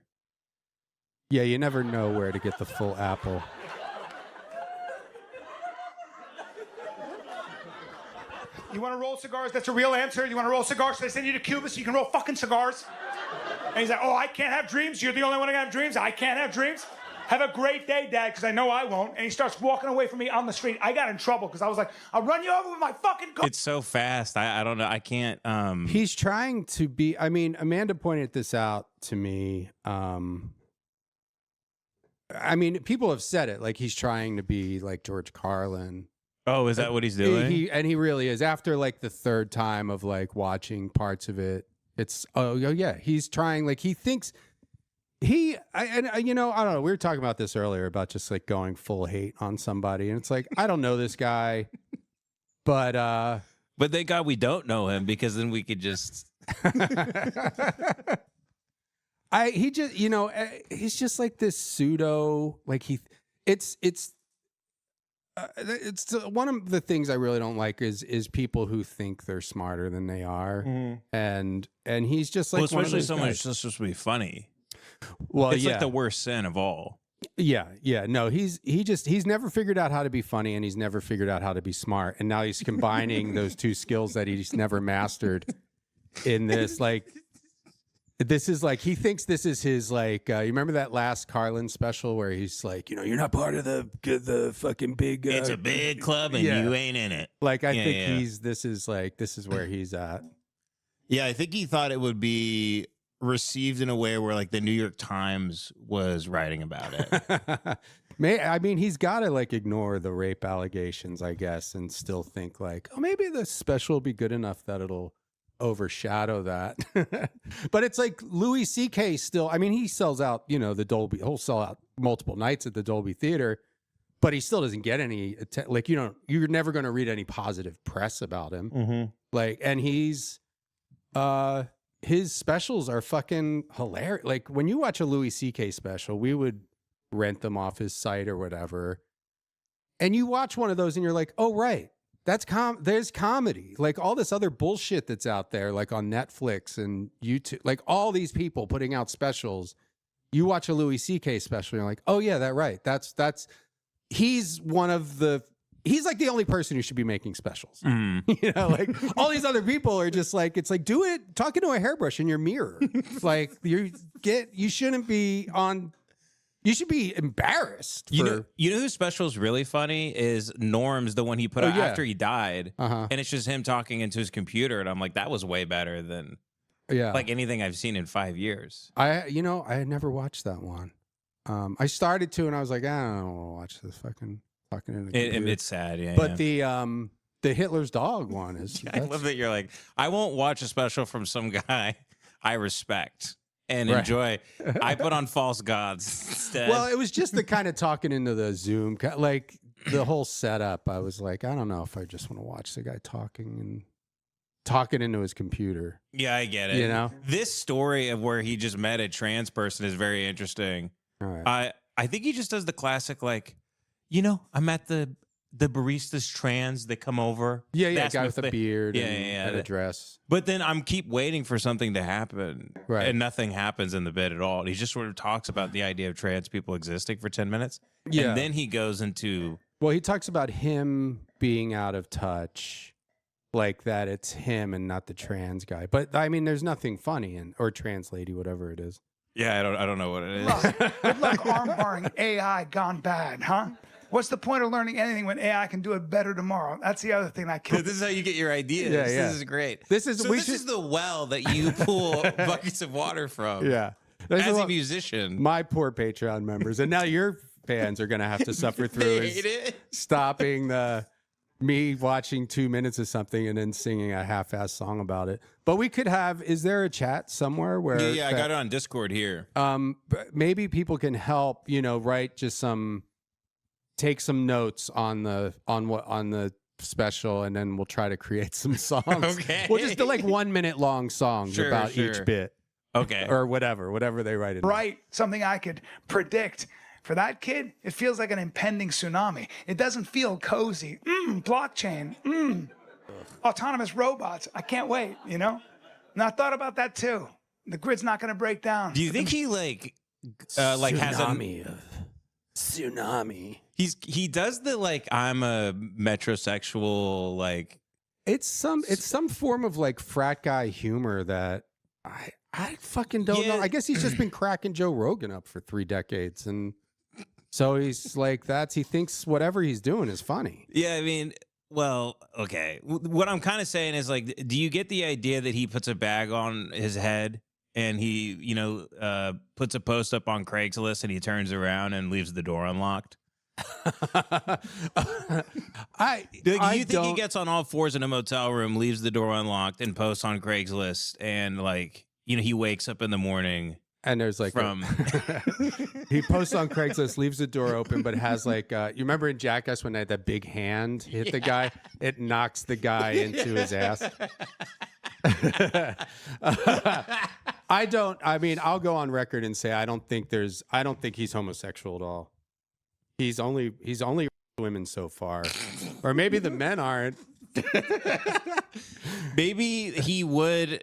Yeah. You never know where to get the full apple. You want to roll cigars? That's a real answer. You want to roll cigars? Should I send you to Cuba so you can roll fucking cigars? And he's like, oh, I can't have dreams. You're the only one who can have dreams. I can't have dreams. Have a great day, Dad, because I know I won't. And he starts walking away from me on the street. I got in trouble because I was like, I'll run you over with my fucking car. It's so fast. I don't know. I can't. He's trying to be, I mean, Amanda pointed this out to me. I mean, people have said it, like he's trying to be like George Carlin. Oh, is that what he's doing? He really is. After like the 3rd time of like watching parts of it, it's yeah. He's trying, like he thinks you know, I don't know. We were talking about this earlier about just like going full hate on somebody, and it's like I don't know this guy, but thank God we don't know him because then we could just. He just, you know, he's just like this pseudo, like it's one of the things I really don't like is people who think they're smarter than they are, and he's just like, well, especially someone who's just supposed to be funny. Well, it's like the worst sin of all. Yeah. No, he's never figured out how to be funny, and he's never figured out how to be smart, and now he's combining those 2 skills that he's never mastered in this. Like, this is like, he thinks this is his, like, you remember that last Carlin special where he's like, you know, you're not part of the fucking big. It's a big club and you ain't in it. Like, I think this is where he's at. Yeah, I think he thought it would be received in a way where like the New York Times was writing about it. I mean, he's got to like ignore the rape allegations, I guess, and still think like, oh, maybe the special will be good enough that it'll overshadow that. But it's like Louis C.K. still, I mean, he sells out, you know, the Dolby, he'll sell out multiple nights at the Dolby Theater, but he still doesn't get any, like, you know, you're never going to read any positive press about him. Like, and he's, his specials are fucking hilarious. Like when you watch a Louis C.K. special, we would rent them off his site or whatever. And you watch one of those and you're like, oh, right. There's comedy. Like all this other bullshit that's out there, like on Netflix and YouTube, like all these people putting out specials. You watch a Louis C.K. special, and you're like, oh yeah, that's right. He's like the only person who should be making specials. You know, like all these other people are just like, it's like, do it talking to a hairbrush in your mirror. Like you shouldn't be on. You should be embarrassed. You know whose special is really funny is Norm's, the one he put out after he died, and it's just him talking into his computer, and I'm like, that was way better than like anything I've seen in 5 years. I had never watched that one. I started to, and I was like, I don't want to watch this fucking talking in the computer. It's sad, yeah. But the Hitler's dog one is. I love that you're like, I won't watch a special from some guy I respect and enjoy. I put on False Gods instead. Well, it was just the kind of talking into the Zoom, like the whole setup. I was like, I don't know if I just want to watch the guy talking into his computer. Yeah, I get it. You know, this story of where he just met a trans person is very interesting. All right. I think he just does the classic, like, I'm at the barista's trans. They come over. Yeah, guy with a beard and a dress. But then keep waiting for something to happen, and nothing happens in the bit at all. And he just sort of talks about the idea of trans people existing for 10 minutes. Yeah. And then he goes into... Well, he talks about him being out of touch, like that it's him and not the trans guy. But, I mean, there's nothing funny or trans lady, whatever it is. Yeah, I don't know what it is. Good luck armbarring AI gone bad, huh? What's the point of learning anything when AI can do it better tomorrow? That's the other thing I can't. This is how you get your ideas. Yeah. This is great. This is the well that you pull buckets of water from. Yeah. As a musician. My poor Patreon members. And now your fans are going to have to suffer through stopping me watching 2 minutes of something and then singing a half-assed song about it. But we could have, is there a chat somewhere where... Yeah, I got it on Discord here. Maybe people can help, write just take some notes on the special, and then we'll try to create some songs. Okay. We'll just do like 1 minute long songs about each bit. Okay. Or whatever they write it. Right. Something I could predict. For that kid, it feels like an impending tsunami. It doesn't feel cozy. Blockchain. Autonomous robots. I can't wait, And I thought about that too. The grid's not going to break down. Do you think he has a tsunami? He does the I'm a metrosexual it's some form of frat guy humor that I fucking don't know. I guess he's just been cracking Joe Rogan up for 3 decades, and so he's he thinks whatever he's doing is funny. Yeah, I mean, well, okay. What I'm kind of saying is do you get the idea that he puts a bag on his head and he, puts a post up on Craigslist and he turns around and leaves the door unlocked? Do you think he gets on all fours in a motel room, leaves the door unlocked, and posts on Craigslist, and he wakes up in the morning and there's he posts on Craigslist, leaves the door open, but has you remember in Jackass when they had that big hand hit the guy, it knocks the guy into his ass. I'll go on record and say I don't think he's homosexual at all. He's only women so far, or maybe the men aren't. Maybe he would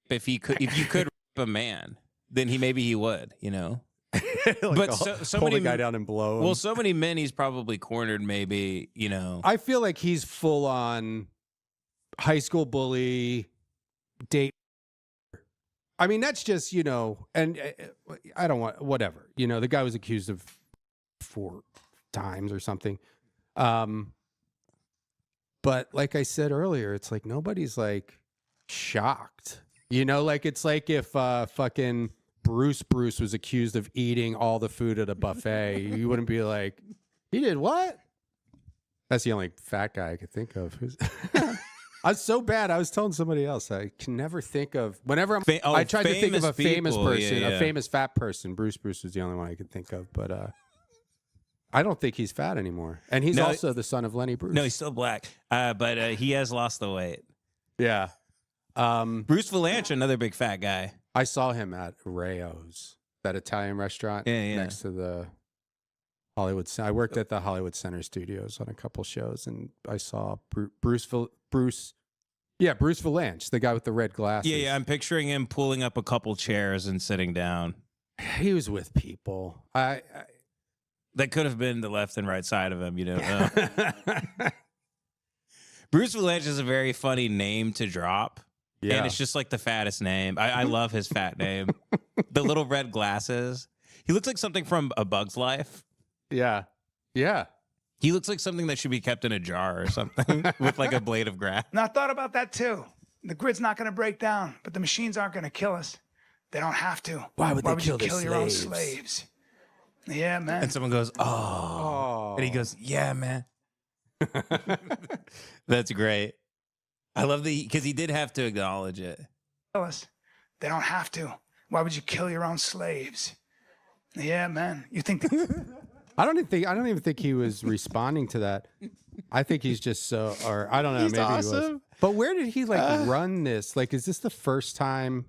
if you could rape a man, then he would, But so hold many the guy down and blow him. Well, so many men he's probably cornered. Maybe I feel like he's full on high school bully, date. I mean, that's just and I don't want whatever. The guy was accused of 4 times or something. But like I said earlier, it's nobody's shocked. It's like if fucking Bruce was accused of eating all the food at a buffet, you wouldn't be like, he did what? That's the only fat guy I could think of. I was so bad. I was telling somebody else. I can never think of whenever I tried to think of a famous person, a famous fat person. Bruce was the only one I could think of, but I don't think he's fat anymore. And he's also the son of Lenny Bruce. No, he's still black, but he has lost the weight. Yeah. Bruce Valanche, another big fat guy. I saw him at Rayo's, that Italian restaurant next to the Hollywood. I worked at the Hollywood Center Studios on a couple shows, and I saw Bruce Valanche, the guy with the red glasses. Yeah. I'm picturing him pulling up a couple chairs and sitting down. He was with people. That could have been the left and right side of him. You don't know. Bruce Valanche is a very funny name to drop. Yeah. And it's just the fattest name. I love his fat name. The little red glasses. He looks like something from A Bug's Life. Yeah. Yeah. He looks like something that should be kept in a jar or something with a blade of grass. And I thought about that too. The grid's not going to break down, but the machines aren't going to kill us. They don't have to. Why would they kill you kill your own slaves? Yeah, man. And someone goes, oh. And he goes, yeah, man. That's great. I love because he did have to acknowledge it. They don't have to. Why would you kill your own slaves? Yeah, man. You think I don't even think he was responding to that. I think he's just or I don't know. He's Maybe awesome. he was. But where did he run this? Like, is this the first time?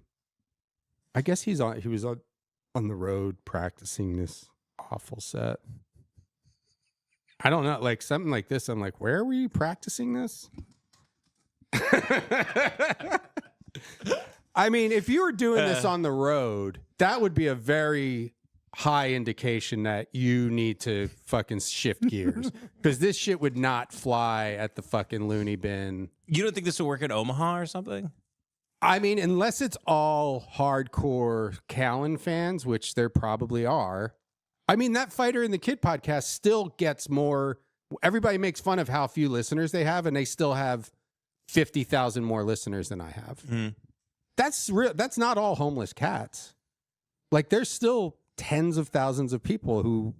I guess he was on the road practicing this awful set. I don't know, like something like this. I'm like, where were you practicing this? I mean, if you were doing this on the road, that would be a very high indication that you need to fucking shift gears, because this shit would not fly at the fucking loony bin. You don't think this will work in Omaha or something? I mean, unless it's all hardcore Callen fans, which there probably are. I mean, that Fighter and the Kid podcast still gets more. Everybody makes fun of how few listeners they have, and they still have 50,000 more listeners than I have. Mm. That's real. That's not all homeless cats. Like, there's still tens of thousands of people who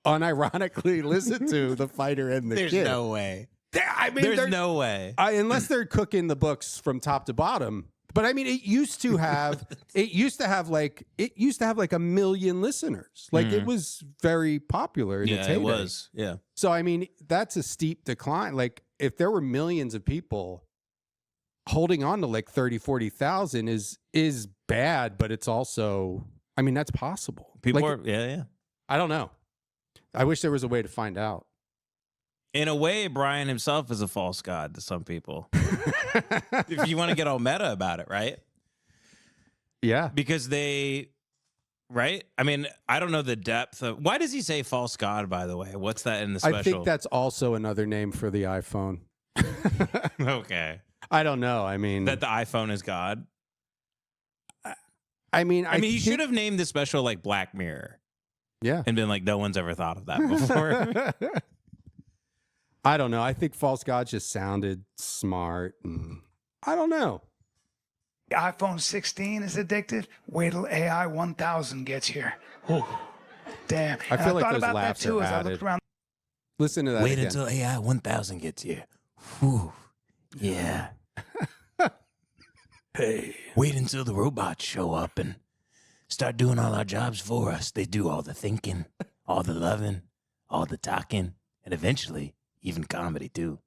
unironically listen to the Fighter and the Kid. There's no way. There's no way. Unless they're cooking the books from top to bottom. But I mean, it used to have like a million listeners. Like, it was very popular in its heyday. It was. Yeah. So I mean, that's a steep decline. Like, if there were millions of people, holding on to like 30, 40,000 is bad, but it's also, I mean, that's possible. People like, are, yeah. I don't know. I wish there was a way to find out. In a way, Bryan himself is a false god to some people. If you want to get all meta about it, right? Yeah. Because right? I mean, I don't know the depth of... Why does he say false god, by the way? What's that in the special? I think that's also another name for the iPhone. Okay. I don't know. I mean... That the iPhone is God? I mean, you should have named the special like Black Mirror. Yeah. And been like, no one's ever thought of that before. I don't know. I think false god just sounded smart. And I don't know. the iPhone 16 is addictive? Wait till AI 1000 gets here. Whew. Damn. I feel like thought those about that laughs too are as I added. looked around. Listen to that Wait again. until AI 1000 gets here. Whew. Yeah. Hey. Wait until the robots show up and start doing all our jobs for us. They do all the thinking, all the loving, all the talking, and eventually even comedy too.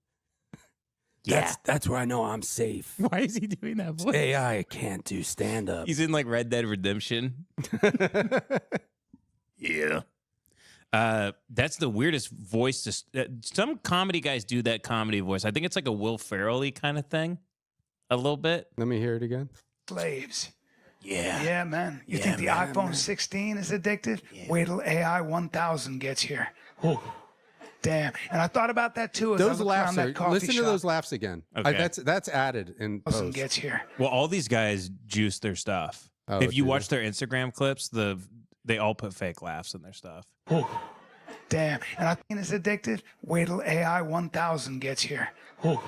Yeah. That's where I know I'm safe. Why is he doing that voice? AI can't do stand up. He's in like Red Dead Redemption. Yeah. That's the weirdest voice. Some comedy guys do that comedy voice. I think it's like a Will Ferrell-y kind of thing. A little bit. Let me hear it again. Slaves. Yeah. Yeah, man. You Yeah, think the man, iPhone man. 16 is addictive? Yeah. Wait till AI 1000 gets here. Whew. Damn. And I thought about that too as I Those looked laughs around are. that coffee Listen shop. to those laughs again. Okay. That's added in 1000 post. gets here. Well, all these guys juice their stuff. Oh, If you do watch their Instagram clips, they all put fake laughs in their stuff. Whew. Damn. And I think it's addictive. Wait till AI 1000 gets here. Whew.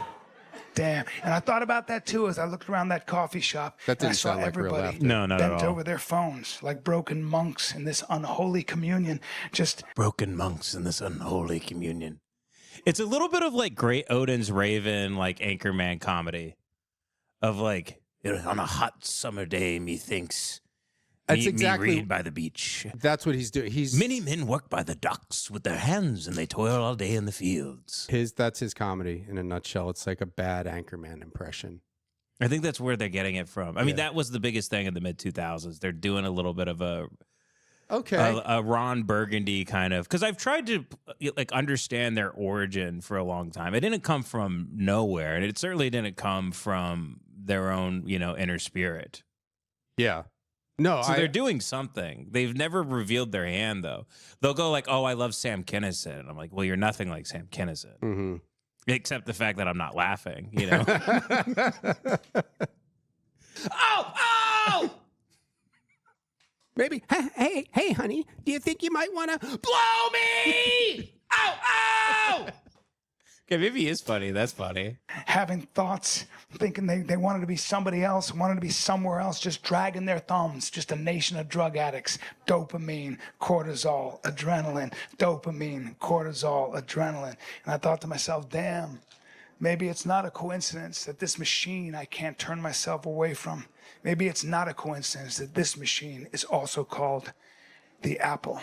Damn. And I thought about that too as I looked around that coffee shop. That and I didn't saw sound like real everybody laughter. No, not at bent all. over their phones like broken monks in this unholy communion. Just Broken monks in this unholy communion. It's a little bit of like Great Odin's Raven, like Anchorman comedy. Of like, on a hot summer day, methinks. That's me exactly- read by the beach. That's what he's doing. He's Many men work by the docks with their hands, and they toil all day in the fields. That's his comedy in a nutshell. It's like a bad Anchorman impression. I think that's where they're getting it from. I mean, Yeah. that was the biggest thing in the mid 2000s. They're doing a little bit of a Ron Burgundy kind of, because I've tried to like understand their origin for a long time. It didn't come from nowhere, and it certainly didn't come from their own, inner spirit. Yeah. No, So they're doing something. They've never revealed their hand, though. They'll go like, "Oh, I love Sam Kinison." And I'm like, "Well, you're nothing like Sam Kinison, Mhm. except the fact that I'm not laughing." Oh! Maybe. Hey, honey. Do you think you might want to blow me? Okay, maybe he is funny. That's funny. having thoughts, thinking they wanted to be somebody else, wanted to be somewhere else, just dragging their thumbs, just a nation of drug addicts. Dopamine, cortisol, adrenaline, dopamine, cortisol, adrenaline. And I thought to myself, damn, maybe it's not a coincidence that this machine I can't turn myself away from. Maybe it's not a coincidence that this machine is also called the Apple.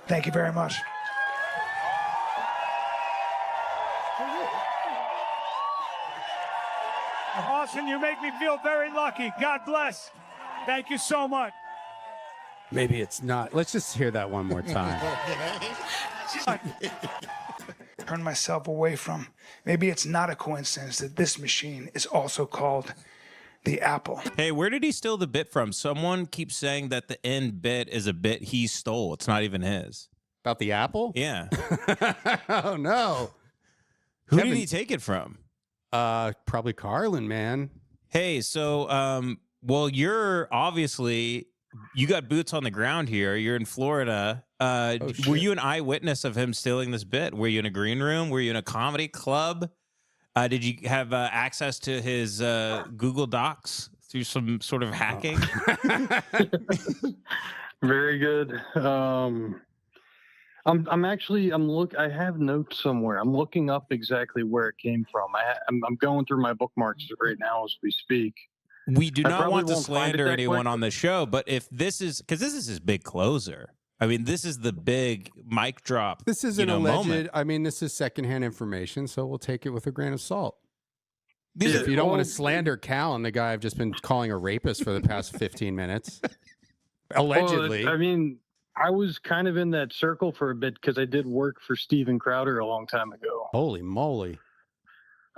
Thank you very much. Austin, you make me feel very lucky. God bless. Thank you so much. Maybe it's not. Let's just hear that one more time. Turn myself away from. Maybe it's not a coincidence that this machine is also called the Apple. Hey, where did he steal the bit from? Someone keeps saying that the end bit is a bit he stole. It's not even his. About the Apple? Yeah. Oh, no. Who Kevin- did he take it from? Probably Carlin, man. Hey, so, well, you're obviously, you got boots on the ground here. You're in Florida. Were shit. you an eyewitness of him stealing this bit? Were you in a green room? Were you in a comedy club? Did you have access to his Google Docs through some sort of hacking? Very good. I have notes somewhere. I'm looking up exactly where it came from. I'm going through my bookmarks right now as we speak. We do I not probably want to won't find it slander that anyone quick. on the show, but if this is, because this is his big closer. I mean, this is the big mic drop. This is you an know, alleged, moment. I mean, this is secondhand information, so we'll take it with a grain of salt. These If are- you don't want well- to slander Callen, the guy I've just been calling a rapist for the past 15 minutes. Allegedly. Well, I mean, I was kind of in that circle for a bit because I did work for Steven Crowder a long time ago. Holy moly.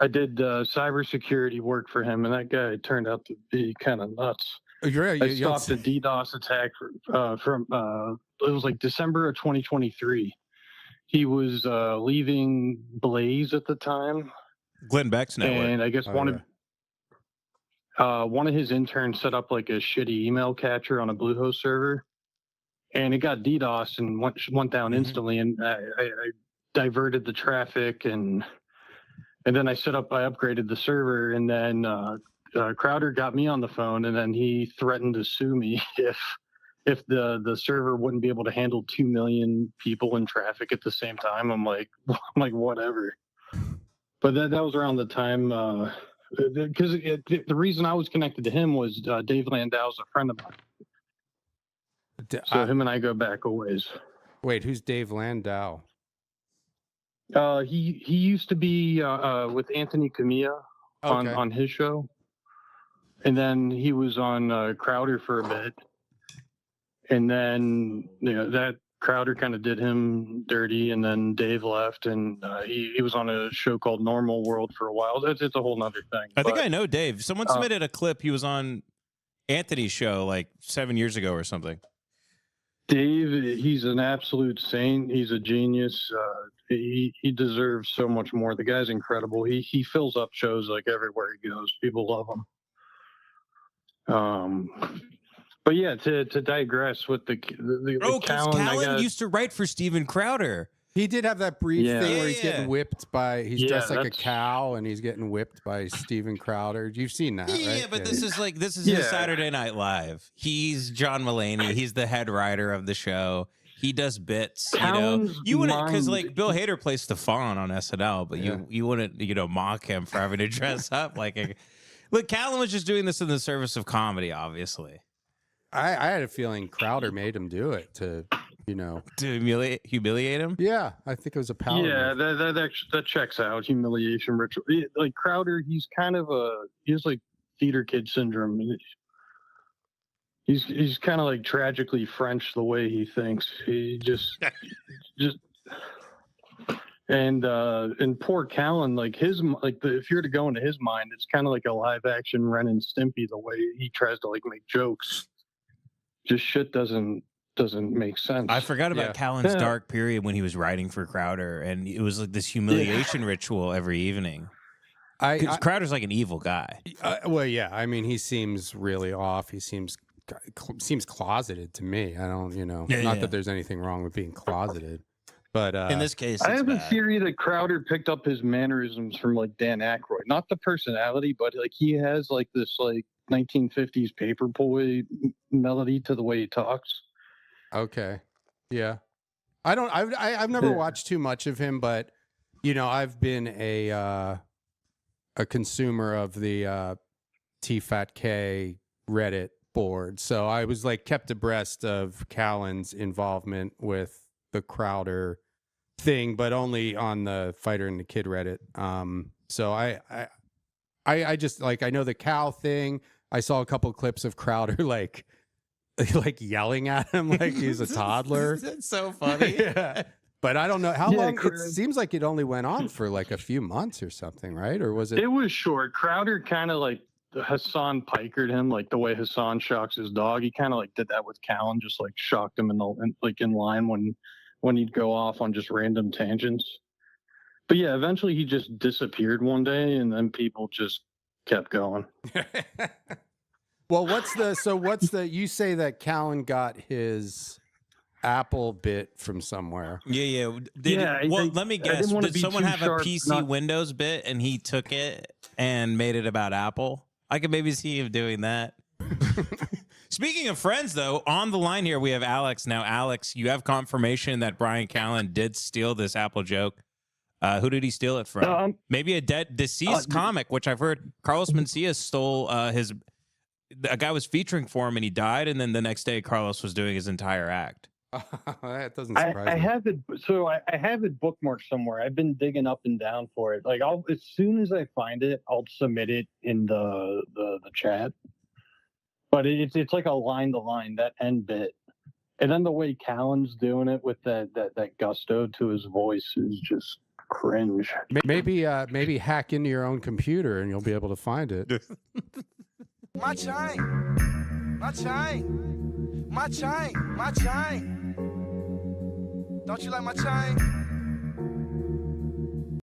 I did cybersecurity work for him, and that guy turned out to be kind of nuts. Oh, I stopped a DDoS attack from it was like December of 2023. He was leaving Blaze at the time, Glenn Beck's network. and I guess Oh, one of his interns set up like a shitty email catcher on a Bluehost server, and it got DDoS and went down instantly. And I diverted the traffic, and then I upgraded the server, and then Crowder got me on the phone, and then he threatened to sue me if the server wouldn't be able to handle 2 million people in traffic at the same time. I'm like whatever. But that was around the time because the reason I was connected to him was Dave Landau's a friend of mine, so him and I go back a ways. Wait, who's Dave Landau? He used to be with Anthony Camilla Okay. on his show, and then he was on Crowder for a bit, and then that Crowder kind of did him dirty, and then Dave left, and he was on a show called Normal World for a while. It's a whole nother thing. I think But, I know Dave. Someone submitted a clip. He was on Anthony's show like 7 years ago or something. Dave, he's an absolute saint. He's a genius. He deserves so much more. The guy's incredible. He fills up shows like everywhere he goes. People love him. But yeah, to digress with the Oh, because Callen, Callen used to write for Steven Crowder. He did have that brief Yeah. thing where he's Yeah. getting whipped by, he's Yeah, dressed like a that's- cow and he's getting whipped by Steven Crowder. You've seen that, Yeah, right? but this is his Yeah. Saturday Night Live. He's John Mulaney. He's the head writer of the show. He does bits. Callen's You wouldn't, because mind- like Bill Hader plays Stefan on SNL, but you wouldn't mock him for having to dress up like a. Look, Callen was just doing this in the service of comedy, obviously, I had a feeling Crowder made him do it to, to humiliate him. Yeah, I think it was a power Yeah, move. that checks out. Humiliation ritual. Like Crowder, he's kind of he's like theater kid syndrome. He's kind of like tragically French the way he thinks. He just and poor Callen, like if you're to go into his mind, it's kind of like a live action Ren and Stimpy the way he tries to like make jokes. Just shit doesn't make sense. I forgot about Callen's Yeah. dark period when he was writing for Crowder, and it was like this humiliation ritual every evening. Because Crowder's like an evil guy. Well, yeah. I mean, he seems really off. He seems closeted to me. I don't, not Yeah. that there's anything wrong with being closeted, But In this case, I it's have a bad. theory that Crowder picked up his mannerisms from like Dan Aykroyd, not the personality, but like he has like this like 1950s paperboy melody to the way he talks. okay, yeah. I've never Yeah. watched too much of him, but you know, I've been a consumer of the TFATK Reddit board, so I was like kept abreast of Callen's involvement with the Crowder thing, but only on the Fighter and the Kid Reddit. So I just like, I know the Cal thing. I saw a couple clips of Crowder like yelling at him like he's a toddler. That's so funny. Yeah. But I don't know how Yeah, long. It Chris. seems like it only went on for like a few months or something, right? Or was it? It was short. Crowder kind of like Hassan pikered him, like the way Hassan shocks his dog. He kind of like did that with Callen, just like shocked him in line when he'd go off on just random tangents. But yeah, eventually he just disappeared one day, and then people just kept going. Well, what's the? You say that Callen got his Apple bit from somewhere. Yeah. Yeah, Let me I guess. didn't wanna Did be someone too have sharp, a PC not- Windows bit and he took it and made it about Apple? I could maybe see him doing that. Speaking of friends, though, on the line here we have Alex. Now, Alex, you have confirmation that Bryan Callen did steal this Apple joke. Who did he steal it from? Maybe a deceased comic, which I've heard Carlos Mencia stole a guy was featuring for him and he died, and then the next day Carlos was doing his entire act. That doesn't surprise I me. have it. So I have it bookmarked somewhere. I've been digging up and down for it. Like as soon as I find it, I'll submit it in the chat. But it's like a line to line, that end bit, and then the way Callen's doing it with that gusto to his voice is just cringe. Maybe hack into your own computer and you'll be able to find it. My chain, my chain, my chain, my chain. Don't you like my chain?